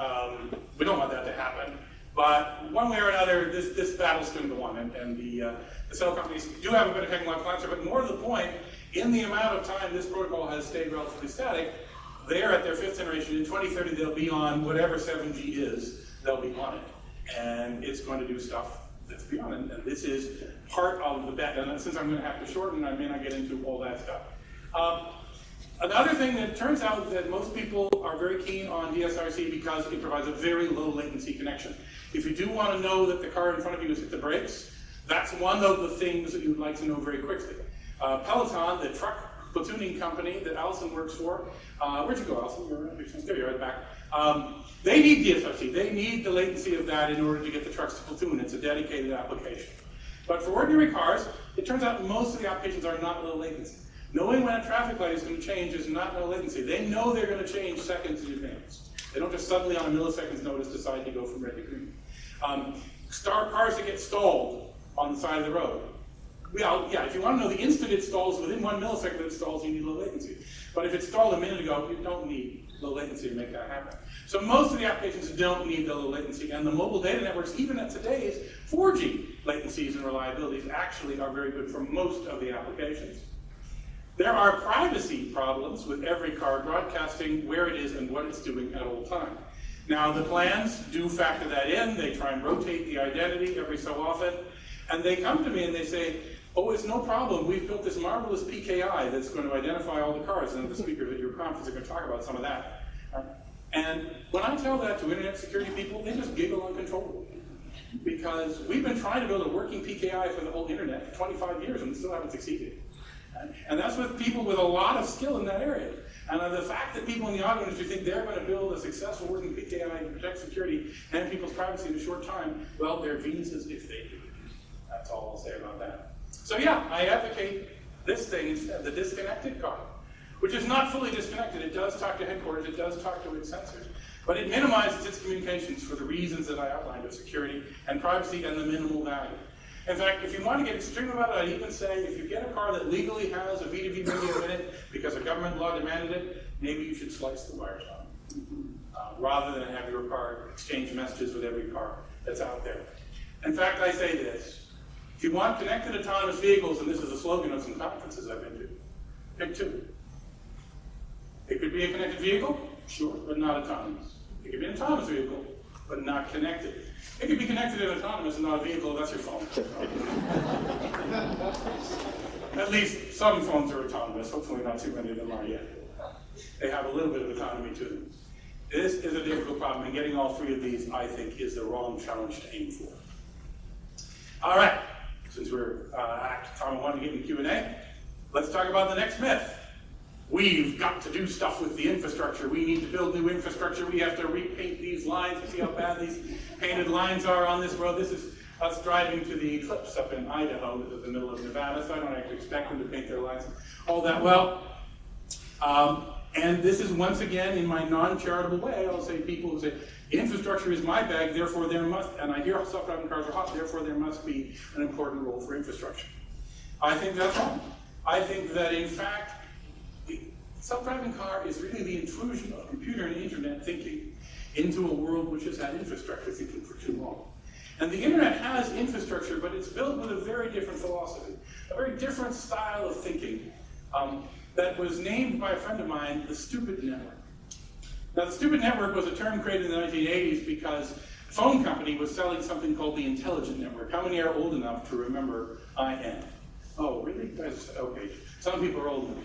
we don't want that to happen. But one way or another, this battle's going to go on. And the cell companies do have a bit of technological answer, but more to the point, in the amount of time this protocol has stayed relatively static, they're at their 5th generation. In 2030, they'll be on whatever 7G is, they'll be on it. And it's going to do stuff that's beyond it. And this is part of the bet. And since I'm going to have to shorten, I may not get into all that stuff. Another thing that turns out that most people are very keen on DSRC because it provides a very low latency connection. If you do want to know that the car in front of you has hit the brakes, that's one of the things that you'd like to know very quickly. Peloton, the truck platooning company that Allison works for, where'd you go, Allison? You're around here. There you are, at the back. They need DSRC. They need the latency of that in order to get the trucks to platoon. It's a dedicated application. But for ordinary cars, it turns out most of the applications are not low latency. Knowing when a traffic light is going to change is not low latency. They know they're going to change seconds in advance. They don't just suddenly on a millisecond's notice decide to go from red to green. Cars that get stalled on the side of the road. Well, yeah, if you want to know the instant it stalls, within 1 millisecond it stalls, you need low latency. But if it stalled a minute ago, you don't need low latency to make that happen. So most of the applications don't need the low latency, and the mobile data networks, even at today's 4G latencies and reliabilities, actually are very good for most of the applications. There are privacy problems with every car broadcasting where it is and what it's doing at all time. Now, the plans do factor that in. They try and rotate the identity every so often. And they come to me and they say, oh, it's no problem. We've built this marvelous PKI that's going to identify all the cars. And the speakers at your conference are going to talk about some of that. And when I tell that to internet security people, they just giggle uncontrollably. Because we've been trying to build a working PKI for the whole internet for 25 years and we still haven't succeeded. And that's with people with a lot of skill in that area. And the fact that people in the auto industry think they're going to build a successful working PKI to protect security and people's privacy in a short time, well, they're geniuses if they do. That's all I'll say about that. So yeah, I advocate this thing instead, the disconnected car, which is not fully disconnected. It does talk to headquarters, it does talk to its sensors, but it minimizes its communications for the reasons that I outlined of security and privacy and the minimal value. In fact, if you want to get extreme about it, I'd even say if you get a car that legally has a V2V radio in it because a government law demanded it, maybe you should slice the wires on, rather than have your car exchange messages with every car that's out there. In fact, I say this. If you want connected autonomous vehicles, and this is a slogan of some conferences I've been to, pick two. It could be a connected vehicle, sure, but not autonomous. It could be an autonomous vehicle, but not connected. It could be connected and autonomous and not a vehicle, that's your phone. At least some phones are autonomous, hopefully not too many of them are yet. They have a little bit of autonomy to them. This is a difficult problem, and getting all three of these, I think, is the wrong challenge to aim for. All right, since we're at time 1 to get in Q&A, let's talk about the next myth. We've got to do stuff with the infrastructure. We need to build new infrastructure. We have to repaint these lines. You see how bad these painted lines are on this road? This is us driving to the Eclipse up in Idaho, this is the middle of Nevada, so I don't actually expect them to paint their lines all that well. And this is once again, in my non-charitable way, I'll say people who say, infrastructure is my bag, therefore there must, and I hear self-driving cars are hot, therefore there must be an important role for infrastructure. I think that's wrong. I think that in fact, the self-driving car is really the intrusion of computer and internet thinking into a world which has had infrastructure thinking for too long. And the internet has infrastructure, but it's built with a very different philosophy, a very different style of thinking that was named by a friend of mine the stupid network. Now, the stupid network was a term created in the 1980s because the phone company was selling something called the intelligent network. How many are old enough to remember IN? Oh, really? Okay, some people are old enough.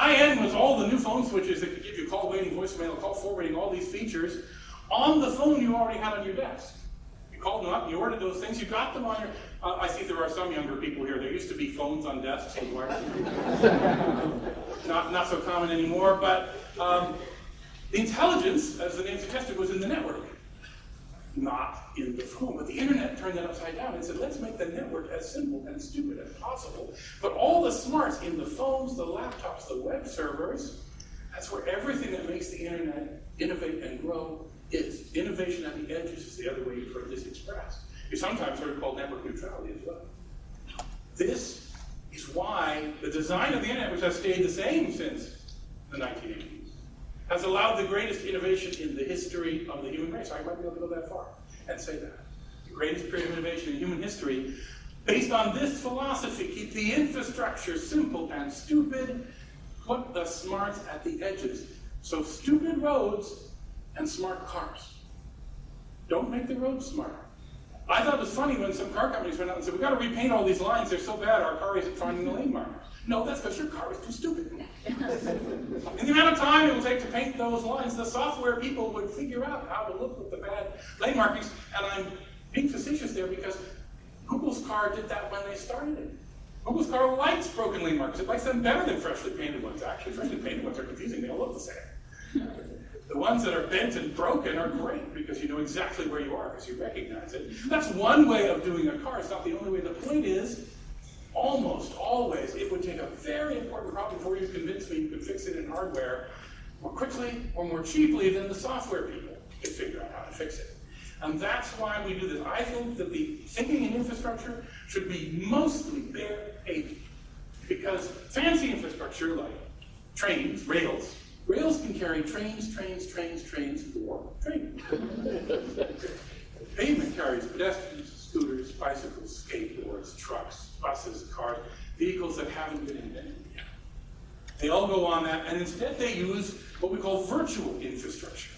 IN was all the new phone switches that could give you call waiting, voicemail, call forwarding, all these features on the phone you already had on your desk. You called them up, you ordered those things, you got them on your... I see there are some younger people here. There used to be phones on desks. Not so common anymore, but the intelligence, as the name suggested, was in the network, not in the phone. But the internet turned that upside down and said, let's make the network as simple and stupid as possible. But all the smarts in the phones, the laptops, the web servers, that's where everything that makes the internet innovate and grow is. Innovation at the edges is the other way you've heard this expressed. You sometimes heard it called network neutrality as well. This is why the design of the internet, which has stayed the same since the 1980s, has allowed the greatest innovation in the history of the human race. I might be able to go that far and say that. The greatest period of innovation in human history, based on this philosophy: keep the infrastructure simple and stupid, put the smarts at the edges. So stupid roads and smart cars. Don't make the roads smarter. I thought it was funny when some car companies went out and said, we've got to repaint all these lines, they're so bad, our car isn't finding the lane markers. No, that's because your car is too stupid. In the amount of time it will take to paint those lines, the software people would figure out how to look with the bad lane markings. And I'm being facetious there because Google's car did that when they started it. Google's car likes broken lane markers. It likes them better than freshly painted ones. Actually, freshly painted ones are confusing. They all look the same. The ones that are bent and broken are great because you know exactly where you are because you recognize it. That's one way of doing a car. It's not the only way. The point is, almost always, it would take a very important problem before you convince me you could fix it in hardware more quickly or more cheaply than the software people could figure out how to fix it. And that's why we do this. I think that the thinking in infrastructure should be mostly bare paper. Because fancy infrastructure like trains, rails can carry trains, or trains. Pavement carries pedestrians, scooters, bicycles, skateboards, trucks, buses, cars, vehicles that haven't been invented yet. They all go on that, and instead they use what we call virtual infrastructure.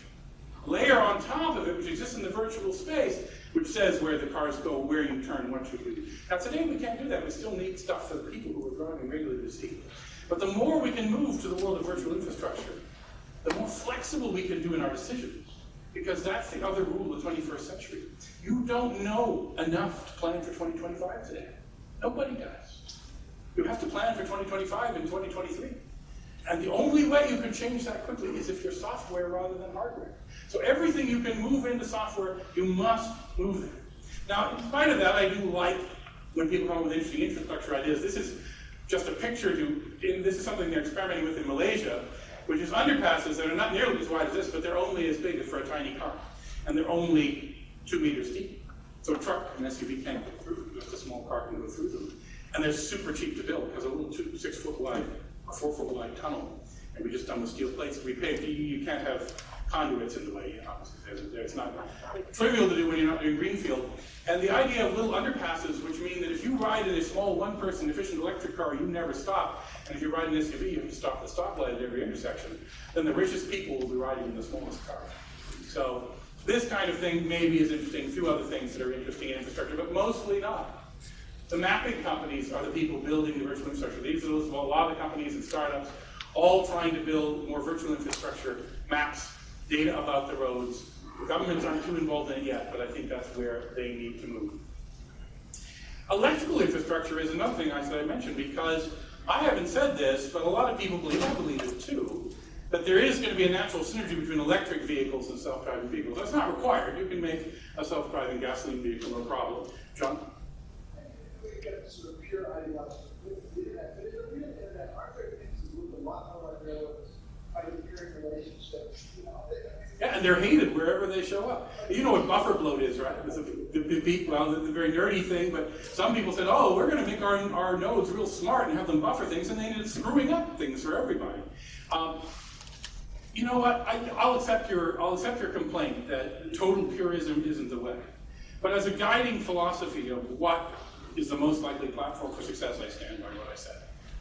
Layer on top of it, which exists in the virtual space, which says where the cars go, where you turn, what you do. Now today we can't do that. We still need stuff for the people who are driving regularly to see. But the more we can move to the world of virtual infrastructure, the more flexible we can do in our decisions. Because that's the other rule of the 21st century. You don't know enough to plan for 2025 today. Nobody does. You have to plan for 2025 and 2023. And the only way you can change that quickly is if you're software rather than hardware. So everything you can move into software, you must move there. Now, in spite of that, I do like when people come up with interesting infrastructure ideas. This is just a picture this is something they're experimenting with in Malaysia, which is underpasses that are not nearly as wide as this, but they're only as big as for a tiny car. And they're only 2 meters deep. So a truck, an SUV can't go through them, just a small car can go through them. And they're super cheap to build, because a little 6-foot wide or 4-foot wide tunnel, and we just done with steel plates that we paved. You can't have conduits in the way, obviously. It's not trivial to do when you're not doing greenfield. And the idea of little underpasses, which mean that if you ride in a small one-person efficient electric car, you never stop. And if you ride an SUV, you have to stop at the stoplight at every intersection. Then the richest people will be riding in the smallest car. So this kind of thing maybe is interesting. A few other things that are interesting in infrastructure, but mostly not. The mapping companies are the people building the virtual infrastructure. These are a lot of the companies and startups all trying to build more virtual infrastructure, maps, data about the roads. The governments aren't too involved in it yet, but I think that's where they need to move. Electrical infrastructure is another thing I mentioned, because I haven't said this, but a lot of people believe, I believe it too, that there is going to be a natural synergy between electric vehicles and self-driving vehicles. That's not required. You can make a self-driving gasoline vehicle, no problem. John? We get sort of pure ideology with the internet, but in the real internet, aren't there things that move a lot more like railroads, peer-to-peer relationships, Yeah, and they're hated wherever they show up. You know what buffer bloat is, right? It's the very nerdy thing, but some people said, oh, we're going to make our nodes real smart and have them buffer things, and they ended up screwing up things for everybody. You know what? I'll accept your complaint that total purism isn't the way. But as a guiding philosophy of what is the most likely platform for success, I stand by what I said.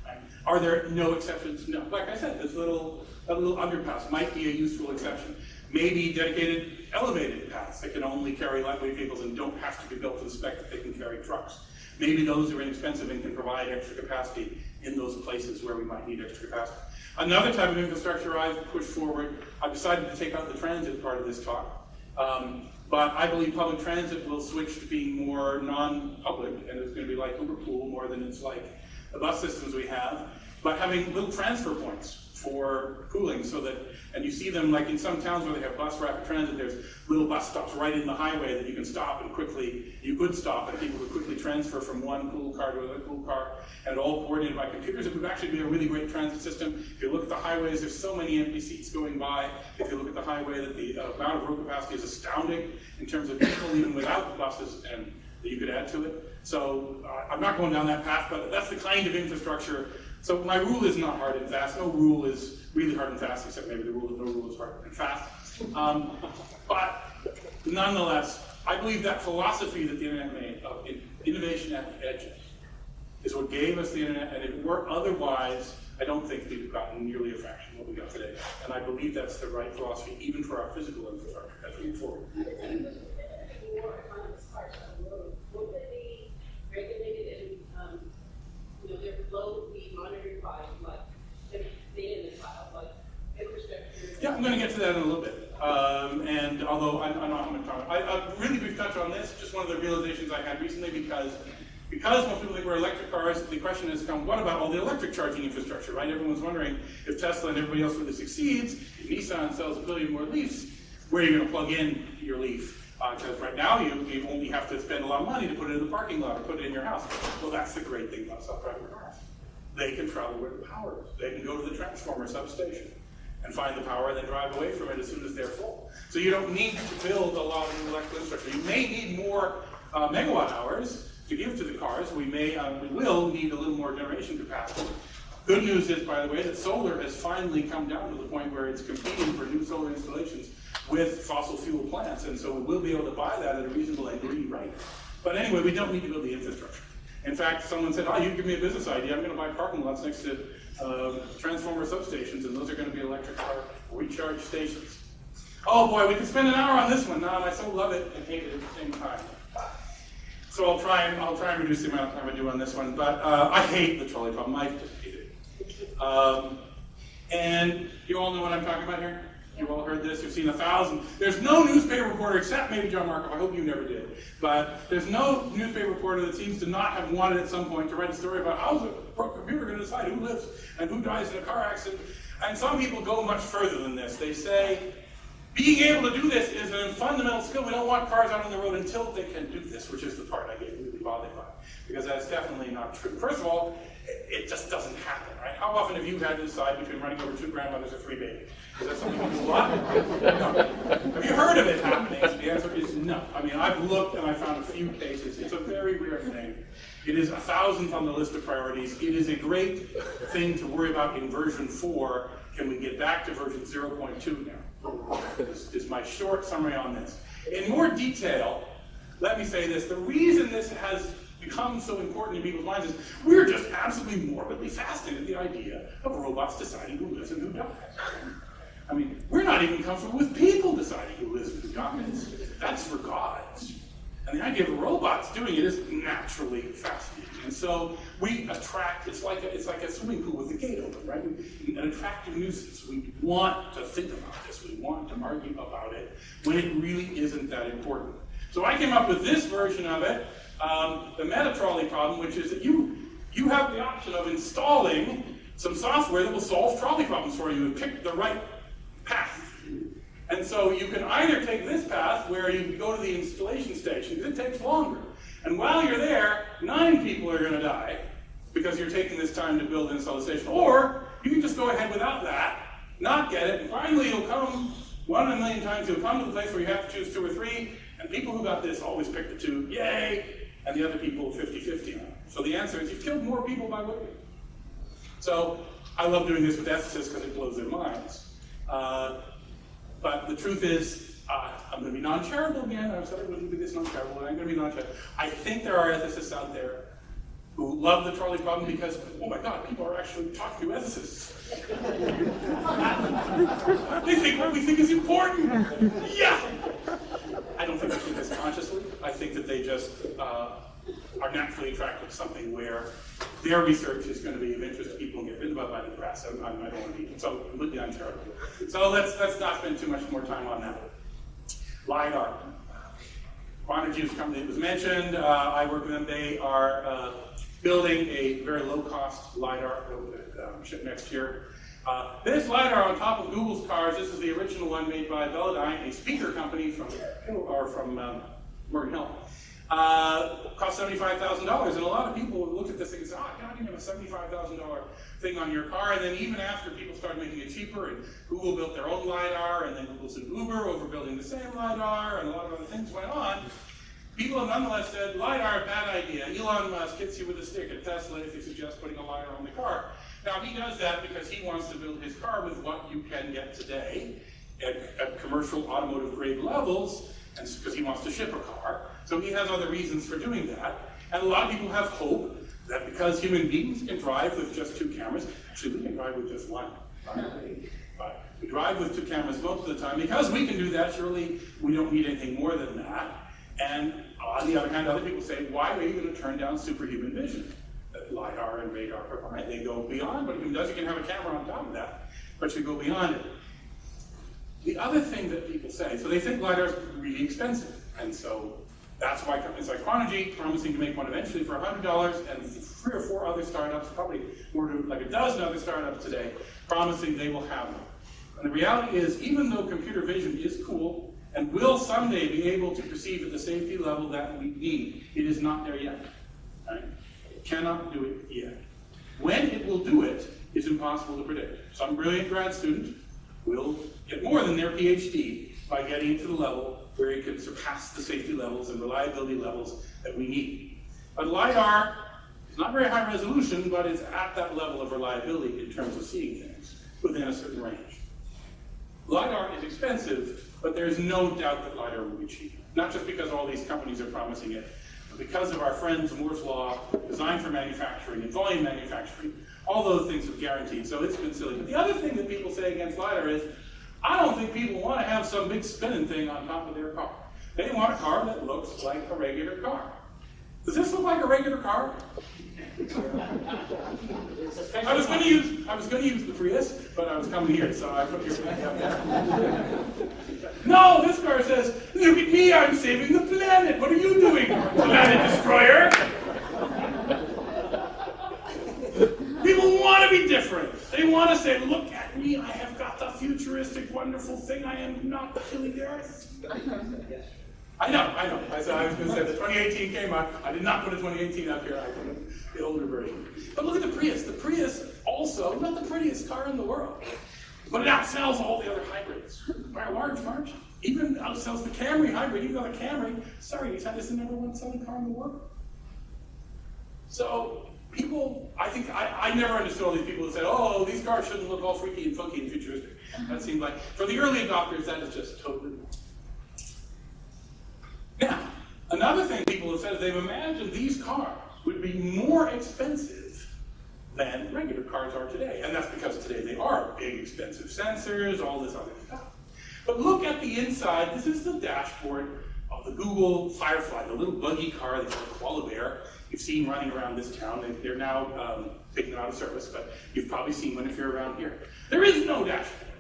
Right? Are there no exceptions? No. Like I said, that little underpass might be a useful exception. Maybe dedicated elevated paths that can only carry lightweight vehicles and don't have to be built to the spec that they can carry trucks. Maybe those are inexpensive and can provide extra capacity in those places where we might need extra capacity. Another type of infrastructure I've pushed forward, I've decided to take out the transit part of this talk. But I believe public transit will switch to being more non-public, and it's going to be like Uberpool more than it's like the bus systems we have, but having little transfer points for pooling, so that, and you see them like in some towns where they have bus rapid transit, there's little bus stops right in the highway that you can stop and you could stop and people would quickly transfer from one pool car to another pool car, and all coordinated by computers. It would actually be a really great transit system. If you look at the highways, there's so many empty seats going by. If you look at the highway, that the amount of road capacity is astounding in terms of people, even without buses and that you could add to it. So I'm not going down that path, but that's the kind of infrastructure. So my rule is not hard and fast. No rule is really hard and fast, except maybe the rule of no rule is hard and fast. But nonetheless, I believe that philosophy that the internet made of innovation at the edges is what gave us the internet, and if it were otherwise, I don't think we'd have gotten nearly a fraction of what we got today. And I believe that's the right philosophy, even for our physical infrastructure as we move forward. More autonomous cars on the road, will they be regulated and, they're low be monitored by like data in the cloud, like infrastructure? Yeah, I'm going to get to that in a little bit. And although I'm not going to comment, I really brief touch on this, just one of the realizations I had recently, because most people think we're electric cars, the question has come, what about all the electric charging infrastructure, right? Everyone's wondering if Tesla and everybody else really succeeds, if Nissan sells 1 billion more Leafs, where are you going to plug in your Leaf? Because right now you only have to spend a lot of money to put it in the parking lot or put it in your house. Well, that's the great thing about self-driving cars. They can travel where the power is. They can go to the transformer substation and find the power and then drive away from it as soon as they're full. So you don't need to build a lot of new electrical infrastructure. You may need more megawatt hours to give to the cars. We will need a little more generation capacity. Good news is, by the way, that solar has finally come down to the point where it's competing for new solar installations with fossil fuel plants, and so we will be able to buy that at a reasonable degree, right? But anyway, we don't need to build the infrastructure. In fact, someone said, you give me a business idea, I'm going to buy parking lots next to transformer substations, and those are going to be electric car recharge stations. Oh boy, we could spend an hour on this one now, and I so love it and hate it at the same time. So I'll try and reduce the amount of time I do on this one, but I hate the trolley problem. I just hate it. And you all know what I'm talking about here? You've all heard this, you've seen 1,000. There's no newspaper reporter, except maybe John Markov, I hope you never did, but there's no newspaper reporter that seems to not have wanted at some point to write a story about how's a computer going to decide who lives and who dies in a car accident. And some people go much further than this. They say, being able to do this is a fundamental skill. We don't want cars out on the road until they can do this, which is the part I get really bothered by, because that's definitely not true. First of all, it just doesn't happen, right? How often have you had to decide between running over 2 grandmothers or 3 babies? Is that something you do a lot? No. Have you heard of it happening? The answer is no. I mean, I've looked and I found a few cases. It's a very rare thing. It is 1,000th on the list of priorities. It is a great thing to worry about in version 4. Can we get back to version 0.2 now? This is my short summary on this. In more detail, let me say this. The reason this has become so important in people's minds is we're just absolutely morbidly fascinated with the idea of robots deciding who lives and who dies. I mean, we're not even comfortable with people deciding who lives and who dies. That's for gods. And the idea of robots doing it is naturally fascinating. And so we attract, it's like a swimming pool with the gate open, right? An attractive nuisance. We want to think about this. We want to argue about it when it really isn't that important. So I came up with this version of it, the meta trolley problem, which is that you have the option of installing some software that will solve trolley problems for you and pick the right path. And so you can either take this path where you go to the installation station, because it takes longer. And while you're there, 9 people are going to die because you're taking this time to build and install the station. Or you can just go ahead without that, not get it, and finally you'll come 1 in a million times, you'll come to the place where you have to choose 2 or 3, and people who got this always pick the 2, yay, and the other people 50-50 on it. So the answer is you've killed more people by waiting. So I love doing this with ethicists because it blows their minds. But the truth is, I'm going to be non-charitable again. I said I wouldn't do this non-charitable, and I'm going to be non-charitable. I think there are ethicists out there who love the trolley problem because, oh my God, people are actually talking to ethicists. They think what we think is important. Yeah! I don't think they think this consciously. I think that they just are naturally attracted to something where their research is going to be of interest to people and get written about by the press. I don't want to be so completely uncharitable. So let's not spend too much more time on that. LiDAR. Quantity's company was mentioned. I work with them. They are building a very low-cost LiDAR that will ship next year. This LiDAR on top of Google's cars, this is the original one made by Velodyne, a speaker company from Morgan Hill. Cost $75,000, and a lot of people looked at this and said, God, you have a $75,000 thing on your car, and then even after people started making it cheaper, and Google built their own LiDAR, and then Google sued Uber over building the same LiDAR, and a lot of other things went on, people have nonetheless said, LiDAR, bad idea. Elon Musk hits you with a stick at Tesla if you suggest putting a LiDAR on the car. Now, he does that because he wants to build his car with what you can get today at commercial automotive grade levels, and because he wants to ship a car. So he has other reasons for doing that. And a lot of people have hope that because human beings can drive with just 2 cameras, actually we can drive with just 1. But we drive with 2 cameras most of the time. Because we can do that, surely we don't need anything more than that. And on the other hand, other people say, why are you going to turn down superhuman vision that LiDAR and radar provide? They go beyond what a human does. You can have a camera on top of that, but you go beyond it. The other thing that people say, so they think LiDAR is really expensive, and so that's why companies like Quanergy promising to make one eventually for $100, and 3 or 4 other startups, probably more than like a dozen other startups today, promising they will have them. And the reality is, even though computer vision is cool, and will someday be able to perceive at the safety level that we need, it is not there yet. Right? It cannot do it yet. When it will do it is impossible to predict. Some brilliant grad student will get more than their PhD by getting it to the level where it can surpass the safety levels and reliability levels that we need. But LiDAR is not very high resolution, but it's at that level of reliability in terms of seeing things within a certain range. LiDAR is expensive, but there's no doubt that LiDAR will be cheap. Not just because all these companies are promising it, but because of our friends Moore's Law, design for manufacturing and volume manufacturing, all those things are guaranteed, so it's been silly. But the other thing that people say against LiDAR is, I don't think people want to have some big spinning thing on top of their car. They want a car that looks like a regular car. Does this look like a regular car? I was going to use the Prius, but I was coming here, so I put your No, this car says, look at me, I'm saving the planet. What are you doing, planet destroyer? People want to be different. They want to say, look at me, I have got the futuristic, wonderful thing. I am not killing the earth. I know. I was going to say, the 2018 came out. I did not put a 2018 up here. I put the older version. But look at the Prius. The Prius also, not the prettiest car in the world, but it outsells all the other hybrids by a large margin. Even outsells the Camry hybrid. Even though the Camry, sorry, it's the #1 selling car in the world. So people, I think, I never understood all these people who said, oh, these cars shouldn't look all freaky and funky and futuristic. That seemed like, for the early adopters, that is just totally wrong. Now, another thing people have said is they've imagined these cars would be more expensive than regular cars are today. And that's because today they are big, expensive sensors, all this other stuff. But look at the inside. This is the dashboard of the Google Firefly, the little buggy car that's a koala bear you've seen running around this town. They're now taking it out of service, but you've probably seen one if you're around here. There is no dashboard.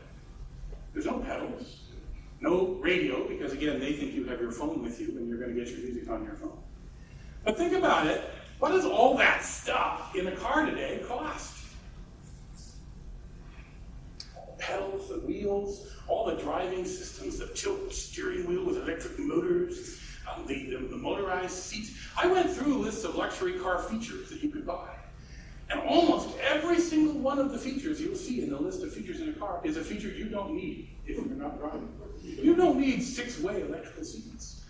There's no pedals. No radio, because again, they think you have your phone with you and you're going to get your music on your phone. But think about it. What does all that stuff in a car today cost? All the pedals, the wheels, all the driving systems, the tilt steering wheel with electric motors, the motorized seats. I went through a list of luxury car features that you could buy. And almost every single one of the features you'll see in the list of features in a car is a feature you don't need if you're not driving. You don't need 6-way electrical seats.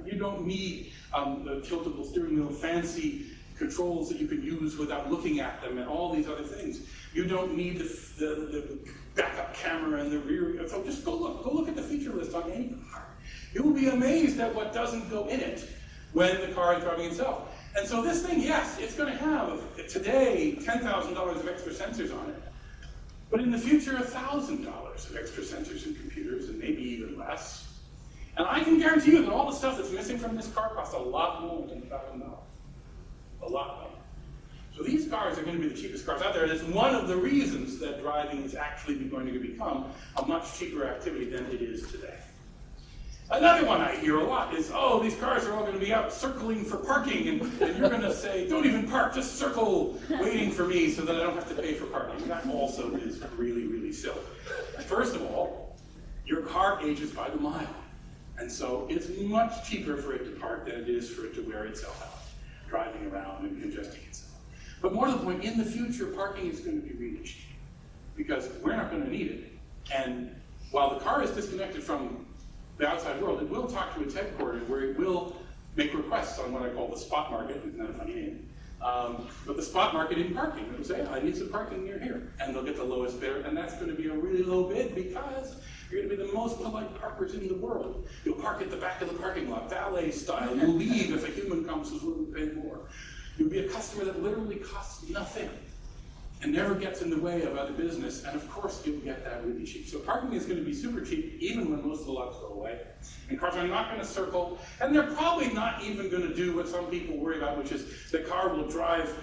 You don't need the tiltable steering wheel, fancy controls that you can use without looking at them, and all these other things. You don't need the backup camera and the rear. So just go look at the feature list on any car. You will be amazed at what doesn't go in it when the car is driving itself. And so this thing, yes, it's going to have, today, $10,000 of extra sensors on it. But in the future, $1,000 of extra sensors and computers, and maybe even less. And I can guarantee you that all the stuff that's missing from this car costs a lot more than $1,000. A lot more. So these cars are going to be the cheapest cars out there, and it's one of the reasons that driving is actually going to become a much cheaper activity than it is today. Another one I hear a lot is, oh, these cars are all going to be out circling for parking, and you're going to say, don't even park, just circle waiting for me so that I don't have to pay for parking. That also is really, really silly. First of all, your car ages by the mile, and so it's much cheaper for it to park than it is for it to wear itself out, driving around and congesting itself. But more to the point, in the future, parking is going to be really cheap, because we're not going to need it. And while the car is disconnected from the outside world, it will talk to its headquarters where it will make requests on what I call the spot market, isn't that a funny name? But the spot market in parking, they'll say, I need some parking near here, and they'll get the lowest bidder, and that's going to be a really low bid because you're going to be the most polite parkers in the world. You'll park at the back of the parking lot, valet style. You'll leave if a human comes who's willing to pay more. You'll be a customer that literally costs nothing and never gets in the way of other business, and of course you'll get that really cheap. So parking is going to be super cheap even when most of the lots go away. And cars are not going to circle, and they're probably not even going to do what some people worry about, which is the car will drive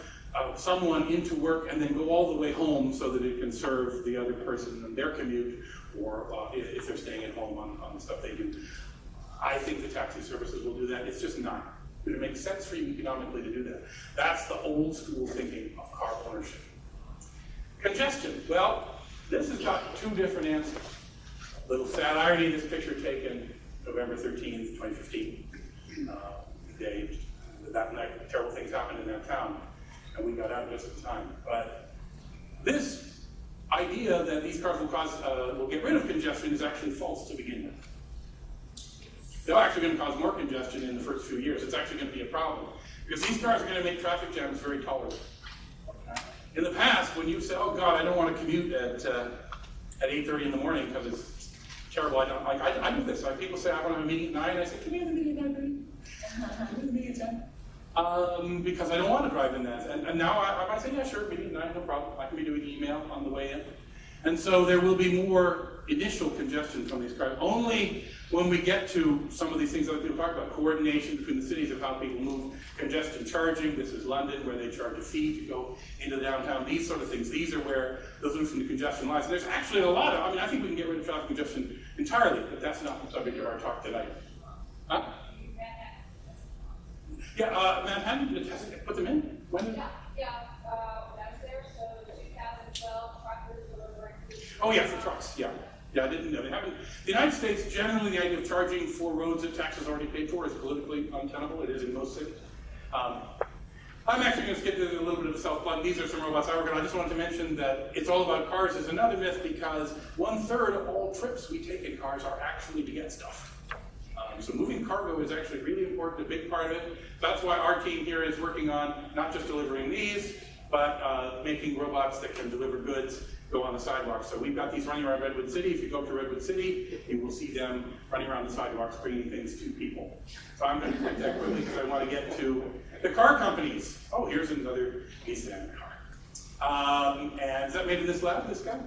someone into work and then go all the way home so that it can serve the other person in their commute, or if they're staying at home on the stuff they do. I think the taxi services will do that. It's just not going to make sense for you economically to do that. That's the old school thinking of car ownership. Congestion. Well, this has got two different answers. Little sad irony, this picture taken November 13th, 2015. The day that night, terrible things happened in that town, and we got out just in time. But this idea that these cars will get rid of congestion is actually false to begin with. They're actually going to cause more congestion in the first few years. It's actually going to be a problem, because these cars are going to make traffic jams very tolerable. In the past, when you say, oh God, I don't want to commute at 8:30 in the morning because it's terrible, I do this. People say, I want to have a meeting at 9, I say, can we have a meeting at 9:30? Can we have a meeting at 10? Because I don't want to drive in that. And now I might say, yeah, sure, meeting at 9, no problem. I can be doing email on the way in. And so there will be more initial congestion from these cars. Only when we get to some of these things that people talk about, coordination between the cities of how people move, congestion charging. This is London, where they charge a fee to go into downtown, these sort of things. These are where the solution to congestion lies. And there's actually a lot of, I think we can get rid of traffic congestion entirely, but that's not the subject of our talk tonight. Huh? Yeah, Manhattan, has it put them in? When? Yeah, when I was there, so 2012, truckers delivering. Oh yeah, for trucks, yeah. Yeah, I didn't know. They haven't. The United States, generally, the idea of charging for roads that taxes already paid for is politically untenable. It is in most cities. I'm actually going to skip to a little bit of a self-plug. These are some robots I work on. I just wanted to mention that it's all about cars is another myth, because 1/3 of all trips we take in cars are actually to get stuff. So moving cargo is actually really important, a big part of it. That's why our team here is working on not just delivering these, but making robots that can deliver goods, go on the sidewalks. So we've got these running around Redwood City. If you go up to Redwood City, you will see them running around the sidewalks, bringing things to people. So I'm going to take that quickly because I want to get to the car companies. Oh, here's another Nissan car. And is that made in this lab, this guy?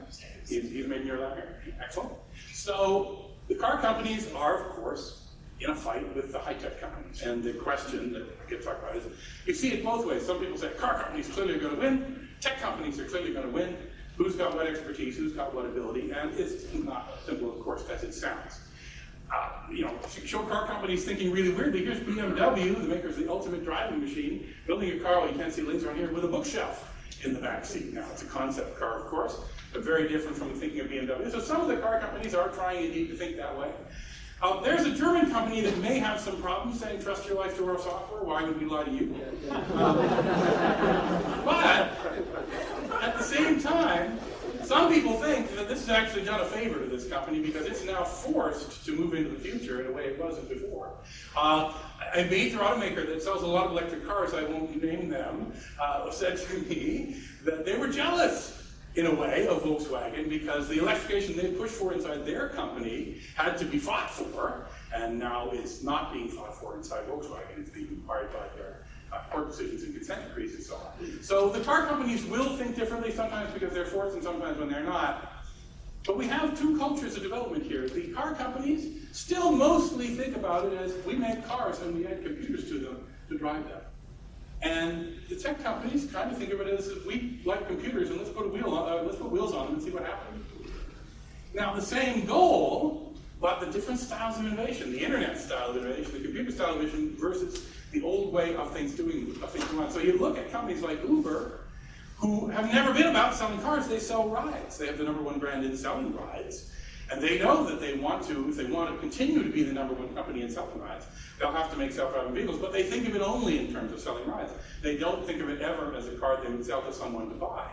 He's made in your lab here. Excellent. So the car companies are, of course, in a fight with the high-tech companies. And the question that I get talked about is, you see it both ways. Some people say car companies clearly are going to win, tech companies are clearly going to win. Who's got what expertise, who's got what ability, and it's not as simple, of course, as it sounds. Show car companies thinking really weirdly. Here's BMW, the makers of the ultimate driving machine, building a car, well, you can't see links around here, with a bookshelf in the back seat. Now, it's a concept car, of course, but very different from the thinking of BMW. So some of the car companies are trying indeed to think that way. There's a German company that may have some problems saying, trust your life to our software. Why would we lie to you? But at the same time, some people think that this has actually done a favor to this company because it's now forced to move into the future in a way it wasn't before. A major automaker that sells a lot of electric cars, I won't name them, said to me that they were jealous in a way of Volkswagen because the electrification they pushed for inside their company had to be fought for, and now it's not being fought for inside Volkswagen. It's being required by their court decisions and consent decrees and so on. So the car companies will think differently, sometimes because they're forced and sometimes when they're not. But we have two cultures of development here. The car companies still mostly think about it as we make cars and we add computers to them to drive them. And the tech companies kind of think of it as we like computers and let's put wheels on them and see what happens. Now the same goal, but the different styles of innovation, the internet style of innovation, the computer style of innovation versus the old way of things going on. So you look at companies like Uber, who have never been about selling cars, they sell rides. They have the #1 brand in selling rides. And they know that they want to, if they want to continue to be the #1 company in selling rides, they'll have to make self-driving vehicles, but they think of it only in terms of selling rides. They don't think of it ever as a car they would sell to someone to buy.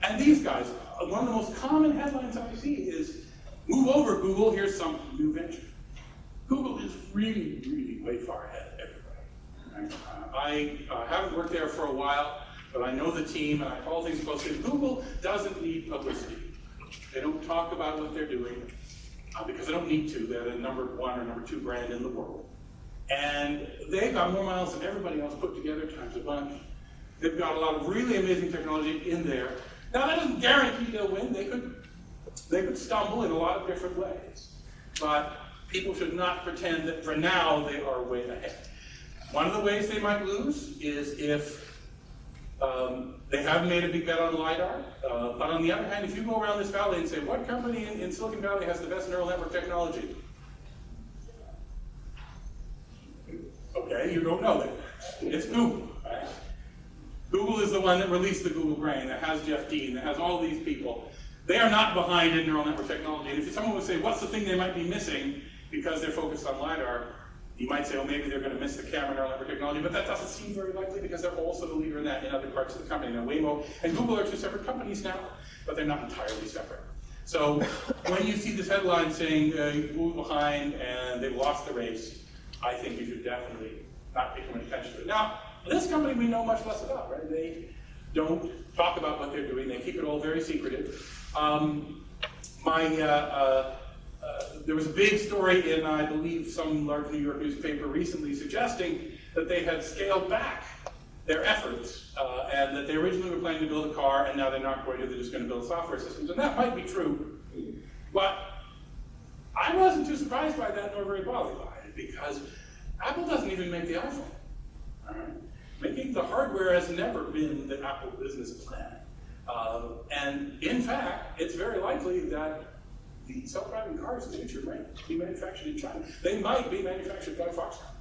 And these guys, one of the most common headlines I see is, move over Google, here's some new venture. Google is really, really way far ahead of everybody. I haven't worked there for a while, but I know the team and I follow things closely. Google doesn't need publicity. They don't talk about what they're doing because they don't need to. They're the number 1 or number 2 brand in the world. And they've got more miles than everybody else put together times a bunch. They've got a lot of really amazing technology in there. Now that doesn't guarantee they'll win. They could stumble in a lot of different ways. But people should not pretend that for now they are way ahead. One of the ways they might lose is if they haven't made a big bet on LiDAR. But on the other hand, if you go around this valley and say, what company in Silicon Valley has the best neural network technology? Okay, you don't know that. It's Google, right? Google is the one that released the Google Brain, that has Jeff Dean, that has all these people. They are not behind in neural network technology. And if someone would say, what's the thing they might be missing because they're focused on LiDAR, you might say, oh, maybe they're going to miss the camera neural network technology, but that doesn't seem very likely because they're also the leader in that in other parts of the company. Now, Waymo and Google are 2 separate companies now, but they're not entirely separate. So when you see this headline saying Google behind and they've lost the race, I think you should definitely not pay too much attention to it. Now, this company we know much less about, right? They don't talk about what they're doing. They keep it all very secretive. There was a big story in, I believe, some large New York newspaper recently suggesting that they had scaled back their efforts and that they originally were planning to build a car and now they're not going to, they're just going to build software systems. And that might be true. But I wasn't too surprised by that nor very bothered by it because Apple doesn't even make the iPhone. All right? Making the hardware has never been the Apple business plan. And in fact, it's very likely that the self-driving cars in the future might be manufactured in China. They might be manufactured by Foxconn.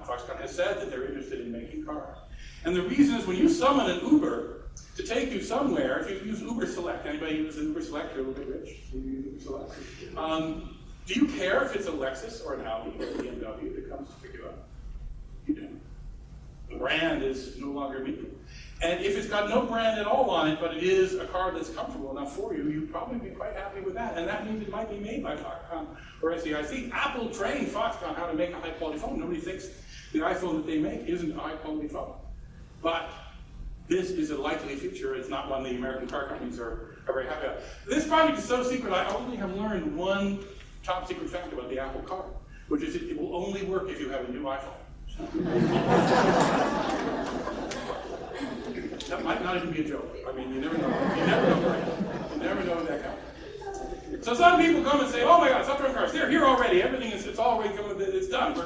Foxconn has said that they're interested in making cars. And the reason is when you summon an Uber to take you somewhere, if you use Uber Select, anybody use Uber Select? You're a little bit rich. You use Uber Select. Do you care if it's a Lexus or an Audi or a BMW that comes to pick you up? You don't. The brand is no longer meaningful. And if it's got no brand at all on it, but it is a car that's comfortable enough for you, you'd probably be quite happy with that. And that means it might be made by Foxconn or SAIC. Apple trained Foxconn how to make a high-quality phone. Nobody thinks the iPhone that they make isn't a high-quality phone. But this is a likely future. It's not one the American car companies are very happy about. This project is so secret, I only have learned one top secret fact about the Apple car, which is it will only work if you have a new iPhone. That might not even be a joke. I mean, you never know. You never know, right? You never know when that comes. So some people come and say, oh my God, self-driving cars, they're here already. Everything is, it's already coming, it's done.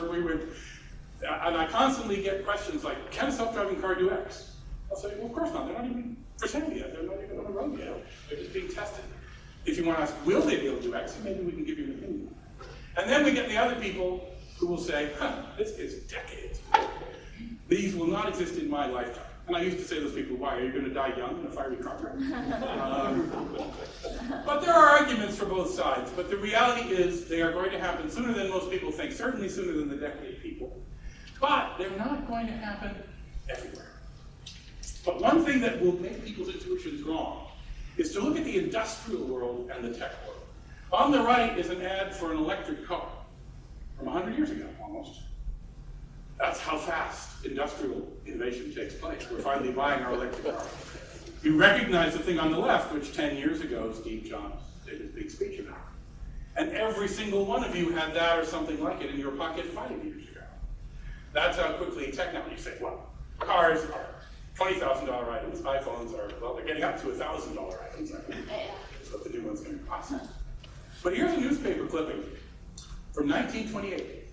And I constantly get questions like, can a self-driving car do X? I'll say, well, of course not. They're not even for sale yet. They're not even on the road yet. They're just being tested. If you want to ask, will they be able to do X? Maybe we can give you an opinion. And then we get the other people who will say, this is decades. These will not exist in my lifetime. And I used to say to those people, why, are you going to die young in a fiery car crash? But there are arguments for both sides. But the reality is they are going to happen sooner than most people think, certainly sooner than the decade people. But they're not going to happen everywhere. But one thing that will make people's intuitions wrong is to look at the industrial world and the tech world. On the right is an ad for an electric car from 100 years ago, almost. That's how fast industrial innovation takes place. We're finally buying our electric car. You recognize the thing on the left, which 10 years ago Steve Jobs did his big speech about. And every single one of you had that or something like it in your pocket 5 years ago. That's how quickly technology, you say, well, cars are $20,000 items, iPhones are, well, they're getting up to $1,000 items. That's what the new one's going to cost. But here's a newspaper clipping from 1928.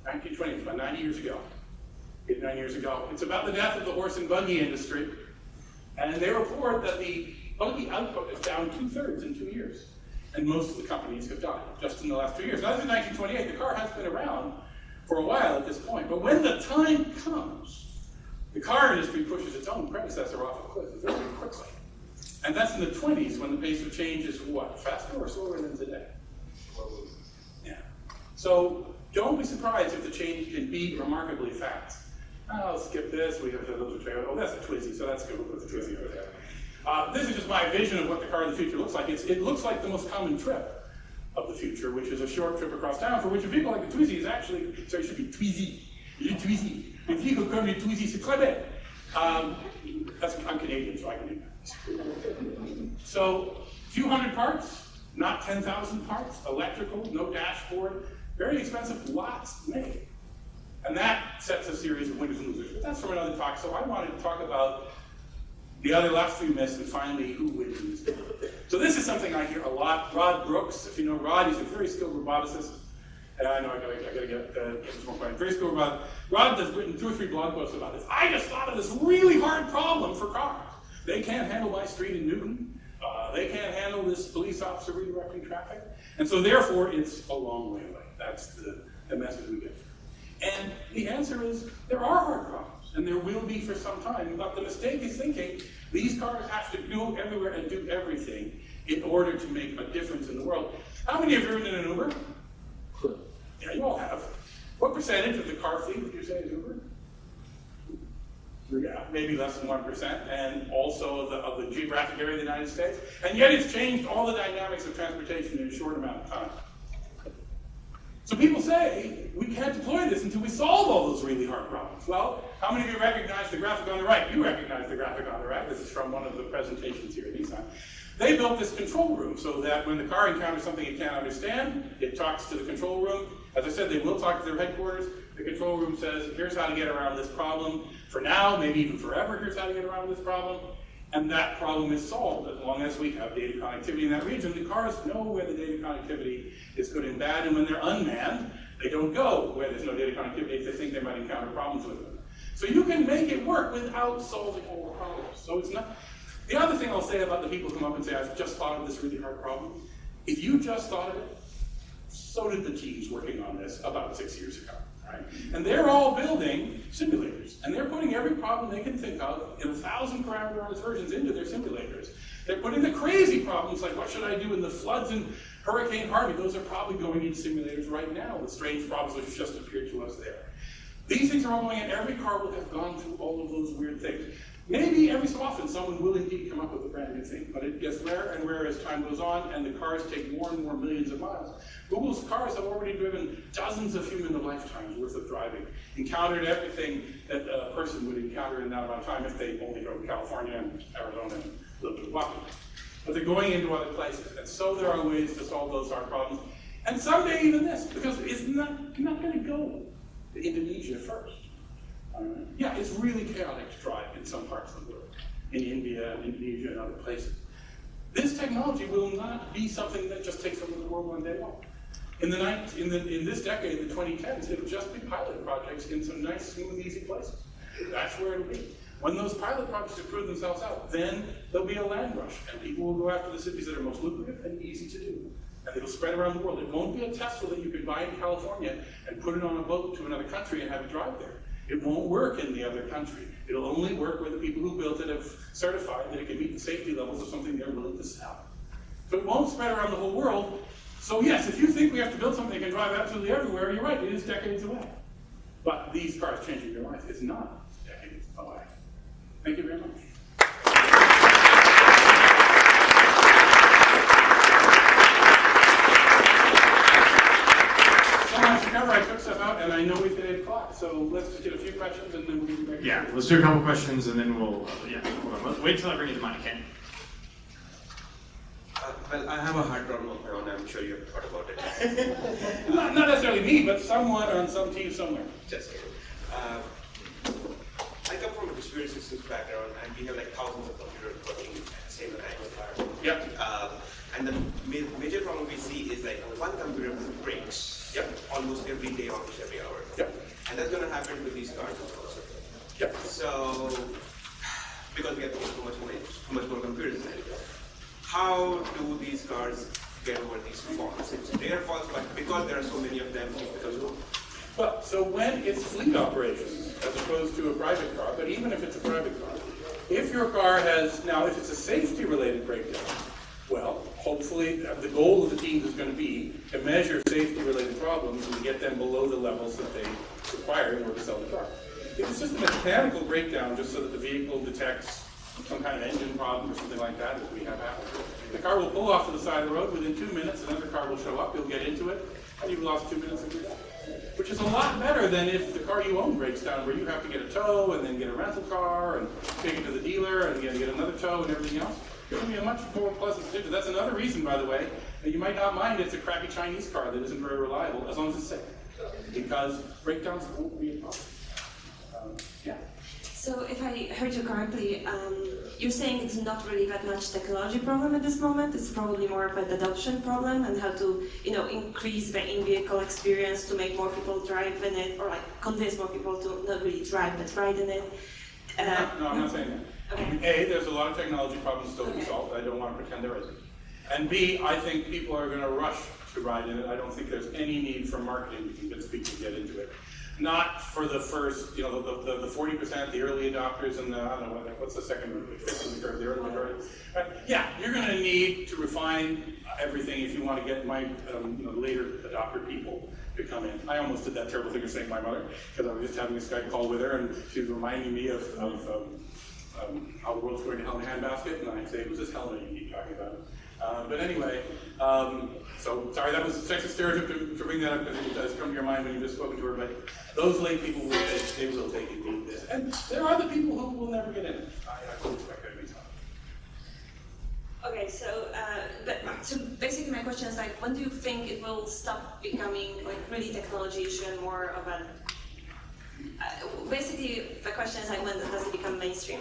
1920, about 90 years ago. 89 years ago. It's about the death of the horse and buggy industry. And they report that the buggy output is down 2/3 in 2 years. And most of the companies have died just in the last 2 years. Now, this is 1928. The car has been around for a while at this point. But when the time comes, the car industry pushes its own predecessor off a cliff very quickly. And that's in the 20s when the pace of change is what? Faster or slower than today? Yeah. So don't be surprised if the change can be remarkably fast. I'll skip this. We have the little trailer. Oh, that's a Twizy, so that's good. We'll put the Twizy over there. This is just my vision of what the car of the future looks like. It looks like the most common trip of the future, which is a short trip across town, for which a vehicle like the Twizy is actually, sorry, it should be Twizy. Twizy. une fille comme les Twizy, c'est très belle. I'm Canadian, so I can do that. So, few hundred parts, not 10,000 parts, electrical, no dashboard, very expensive, lots made. And that sets a series of winners and losers. But that's from another talk, so I wanted to talk about the other last 3 myths and finally who wins in this game. So this is something I hear a lot. Rod Brooks, if you know Rod, he's a very skilled roboticist. And I know I gotta get some more quiet. Very skilled robot. Rod has written 2 or 3 blog posts about this. I just thought of this really hard problem for cars. They can't handle my street in Newton. They can't handle this police officer redirecting traffic. And so therefore, it's a long way away. That's the message we get. And the answer is, there are hard problems, and there will be for some time. But the mistake is thinking these cars have to go everywhere and do everything in order to make a difference in the world. How many of you have ridden in an Uber? Yeah, you all have. What percentage of the car fleet would you say is Uber? Yeah, maybe less than 1%, and also of the geographic area of the United States. And yet it's changed all the dynamics of transportation in a short amount of time. So people say, we can't deploy this until we solve all those really hard problems. Well, how many of you recognize the graphic on the right? You recognize the graphic on the right. This is from one of the presentations here at Nissan. They built this control room so that when the car encounters something it can't understand, it talks to the control room. As I said, they will talk to their headquarters. The control room says, here's how to get around this problem. For now, maybe even forever, here's how to get around this problem. And that problem is solved as long as we have data connectivity in that region. The cars know where the data connectivity is good and bad, and when they're unmanned, they don't go where there's no data connectivity if they think they might encounter problems with them. So you can make it work without solving all the problems. So it's not. The other thing I'll say about the people who come up and say, I've just thought of this really hard problem. If you just thought of it, so did the teams working on this about 6 years ago. Right? And they're all building simulators, and they're putting every problem they can think of in 1,000 parameterized versions into their simulators. They're putting the crazy problems like what should I do in the floods in Hurricane Harvey? Those are probably going into simulators right now, the strange problems which just appeared to us there. These things are all going in. Every car will have gone through all of those weird things. Maybe every so often someone will indeed come up with a brand new thing, but it gets rarer and rarer as time goes on, and the cars take more and more millions of miles. Google's cars have already driven dozens of human lifetimes worth of driving, encountered everything that a person would encounter in that amount of time if they only drove to California and Arizona and a little bit of Washington. But they're going into other places, and so there are ways to solve those hard problems. And someday even this, because it's not going to go to Indonesia first. Yeah, it's really chaotic to drive in some parts of the world, in India, Indonesia, and other places. This technology will not be something that just takes over the world one day long. In this decade, the 2010s, it'll just be pilot projects in some nice, smooth, easy places. That's where it'll be. When those pilot projects have proved themselves out, then there'll be a land rush, and people will go after the cities that are most lucrative and easy to do. And it'll spread around the world. It won't be a Tesla that you can buy in California and put it on a boat to another country and have it drive there. It won't work in the other country. It'll only work where the people who built it have certified that it can meet the safety levels of something they're willing to sell. So it won't spread around the whole world. So yes, if you think we have to build something that can drive absolutely everywhere, you're right, it is decades away. But these cars changing your life is not decades away. Thank you very much. I took stuff out, and I know we've hit 8 o'clock, so let's just get a few questions, and then we'll be back. Yeah, let's do a couple questions, and then we'll, hold on. Let's wait till I bring you the mic, Ken. Well, I have a hard problem of my own, I'm sure you've thought about it. Not necessarily me, but someone on some team somewhere. Just kidding. I come from a distributed systems background, and we have like thousands of computers working at the same time. Yep. And the major problem we see is like one computer breaks. Yep. Almost every day, almost every hour. Yep. And that's going to happen with these cars also. Yep. So, because we have too much more computers in it, how do these cars get over these faults? It's their faults, but because there are so many of them, it becomes wrong. Well, so when it's fleet operations, as opposed to a private car, but even if it's a private car, if your car has, now if it's a safety-related breakdown, well, hopefully the goal of the teams is going to be to measure safety-related problems and to get them below the levels that they require in order to sell the car. If it's just a mechanical breakdown just so that the vehicle detects some kind of engine problem or something like that, as we have happened, the car will pull off to the side of the road. Within 2 minutes, another car will show up, you'll get into it, and you've lost 2 minutes of your day. which is a lot better than if the car you own breaks down, where you have to get a tow and then get a rental car and take it to the dealer and get another tow and everything else. It's going to be a much more pleasant decision. That's another reason, by the way, that you might not mind it's a crappy Chinese car that isn't very reliable, as long as it's safe, because breakdowns won't be a problem. Yeah. So if I heard you correctly, you're saying it's not really that much technology problem at this moment. It's probably more of an adoption problem and how to, increase the in-vehicle experience to make more people drive in it, or like convince more people to not really drive but ride in it. No, I'm not saying that. Okay. A, there's a lot of technology problems still to be solved. I don't want to pretend there isn't. And B, I think people are going to rush to ride in it. I don't think there's any need for marketing to convince people to get into it. Not for the first, the 40%, the early adopters, and I don't know, what's the second the early majority. Yeah, you're going to need to refine everything if you want to get my, later adopter people to come in. I almost did that terrible thing of saying my mother, because I was just having a Skype call with her, and she was reminding me of how the world's going to hell in a handbasket, and I say, who's this Helena you keep talking about? But anyway, so sorry, that was a sexist stereotype to bring that up, because it does come to your mind when you've just spoken to her, but those late people will they will take and need this. And there are the people who will never get in it. I fully expect that to be tough. Okay, so so basically my question is like, when do you think it will stop becoming like really technology issue and more of a basically the question is like, when does it become mainstream?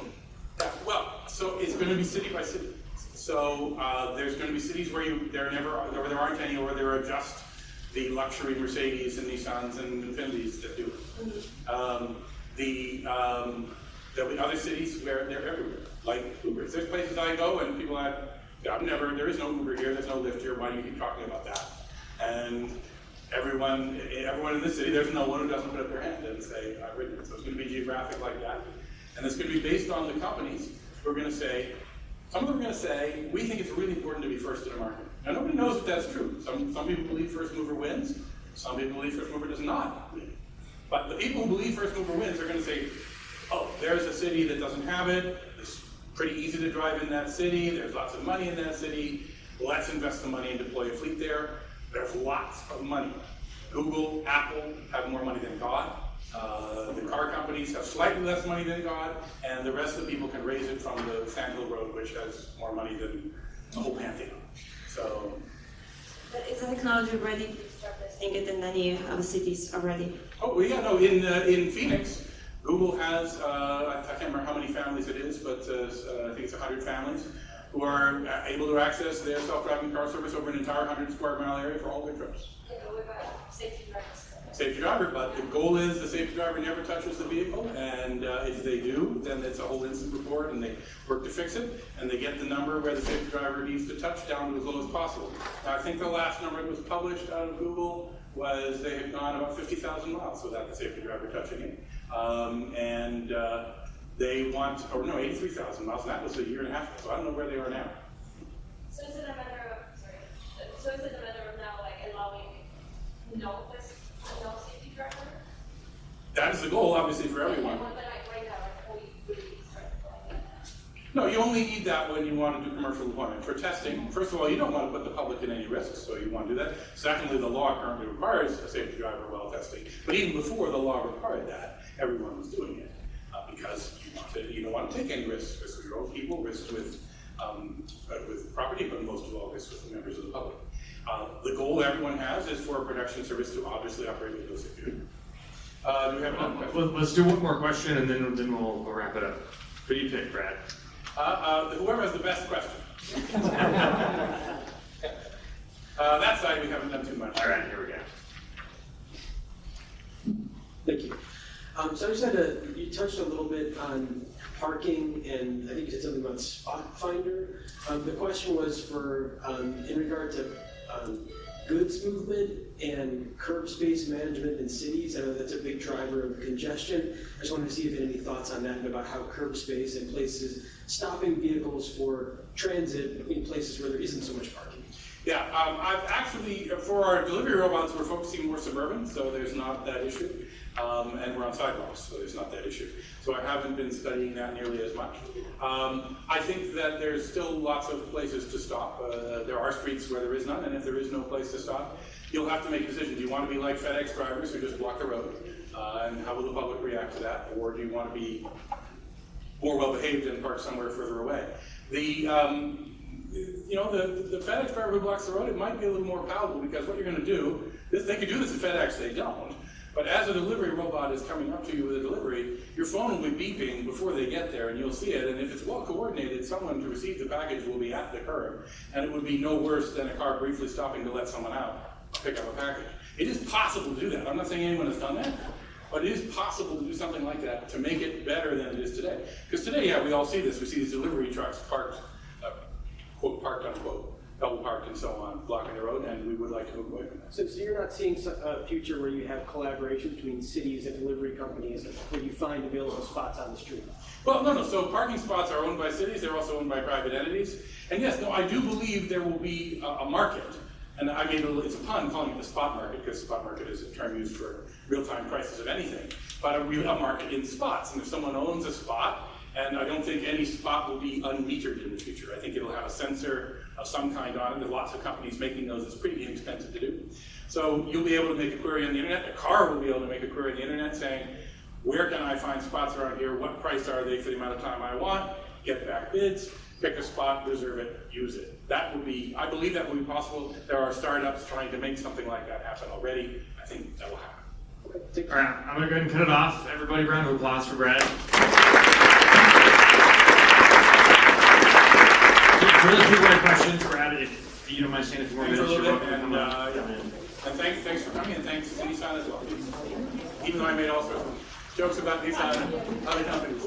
Yeah, well, so it's going to be city by city. So there's going to be cities where there aren't any, or there are just the luxury Mercedes and Nissans and Infinitis that do it. There'll be other cities where they're everywhere, like Uber. There's places I go and people there is no Uber here, there's no Lyft here, why do you keep talking about that? And everyone in the city, there's no one who doesn't put up their hand and say, I've ridden it. So it's going to be geographic like that. And it's going to be based on the companies who are going to say, some of them are going to say, we think it's really important to be first in a market. Now, nobody knows if that's true. Some people believe first mover wins. Some people believe first mover does not win. But the people who believe first mover wins are going to say, oh, there's a city that doesn't have it. It's pretty easy to drive in that city. There's lots of money in that city. Let's invest the money and deploy a fleet there. There's lots of money. Google, Apple have more money than God. The car companies have slightly less money than God, and the rest of the people can raise it from the Sand Hill Road, which has more money than the whole Pantheon. So, But is the technology ready to start testing it in many other cities already? oh yeah, no. In Phoenix, Google has I can't remember how many families it is, but I think it's 100 families who are able to access their self-driving car service over an entire 100-square-mile area for all their trips. With safety drivers. Safety driver, but the goal is the safety driver never touches the vehicle, and if they do, then it's a whole incident report, and they work to fix it, and they get the number where the safety driver needs to touch down to as low as possible. Now, I think the last number that was published out of Google was they had gone about 50,000 miles without the safety driver touching it, they want, 83,000 miles, and that was a year and a half ago, so I don't know where they are now. So is it a matter of now like allowing no safety driver? That is the goal, obviously, for everyone. No, you only need that when you want to do commercial deployment. For testing, first of all, you don't want to put the public in any risk, so you want to do that. Secondly, the law currently requires a safety driver while testing. But even before the law required that, everyone was doing it because you don't want to take any risks. Risks with your own people, risks with property, but most of all, risks with the members of the public. The goal everyone has is for a production service to obviously operate with no safety driver. Do we have another question? Let's do one more question and then we'll wrap it up. Who do you pick, Brad? Whoever has the best question. That side we haven't done too much. All right, here we go. Thank you. So I just you touched a little bit on parking, and I think you said something about Spot Finder. The question was for, in regard to goods movement and curb space management in cities. I know that's a big driver of congestion. I just wanted to see if you had any thoughts on that and about how curb space and places, stopping vehicles for transit in places where there isn't so much parking. Yeah, I've actually, for our delivery robots, we're focusing more suburban, so there's not that issue. And we're on sidewalks, so there's not that issue. So I haven't been studying that nearly as much. I think that there's still lots of places to stop. There are streets where there is none, and if there is no place to stop, you'll have to make a decision. Do you want to be like FedEx drivers who just block the road? And how will the public react to that? Or do you want to be more well-behaved and park somewhere further away? The FedEx driver who blocks the road, it might be a little more palatable, because what you're going to do, they could do this at FedEx, they don't. But as a delivery robot is coming up to you with a delivery, your phone will be beeping before they get there, and you'll see it. And if it's well coordinated, someone to receive the package will be at the curb, and it would be no worse than a car briefly stopping to let someone out pick up a package. It is possible to do that. I'm not saying anyone has done that, but it is possible to do something like that to make it better than it is today. Because today, yeah, we all see this. We see these delivery trucks parked, quote, parked, unquote, double parked and so on, blocking the road, and we would like to move away from that. So you're not seeing a future where you have collaboration between cities and delivery companies where you find available spots on the street? Well, no. So parking spots are owned by cities. They're also owned by private entities. And yes, no, I do believe there will be a market. And I made it's a pun calling it the spot market, because spot market is a term used for real-time prices of anything. But a market in spots. And if someone owns a spot, and I don't think any spot will be unmetered in the future. I think it'll have a sensor of some kind on it. There's lots of companies making those. It's pretty inexpensive to do. So you'll be able to make a query on the internet. A car will be able to make a query on the internet saying, where can I find spots around here? What price are they for the amount of time I want? Get back bids, pick a spot, reserve it, use it. That will be, I believe that will be possible. There are startups trying to make something like that happen already. I think that will happen. All right, I'm gonna go ahead and cut it off. Everybody, round of applause for Brad. Really quick one questions, Brad, if you don't mind staying a few more Thanks minutes. for a You're little bit, welcome to come and, on. and thanks for coming, and thanks to Nissan as well. Even though I made all sorts of jokes about Nissan and other companies.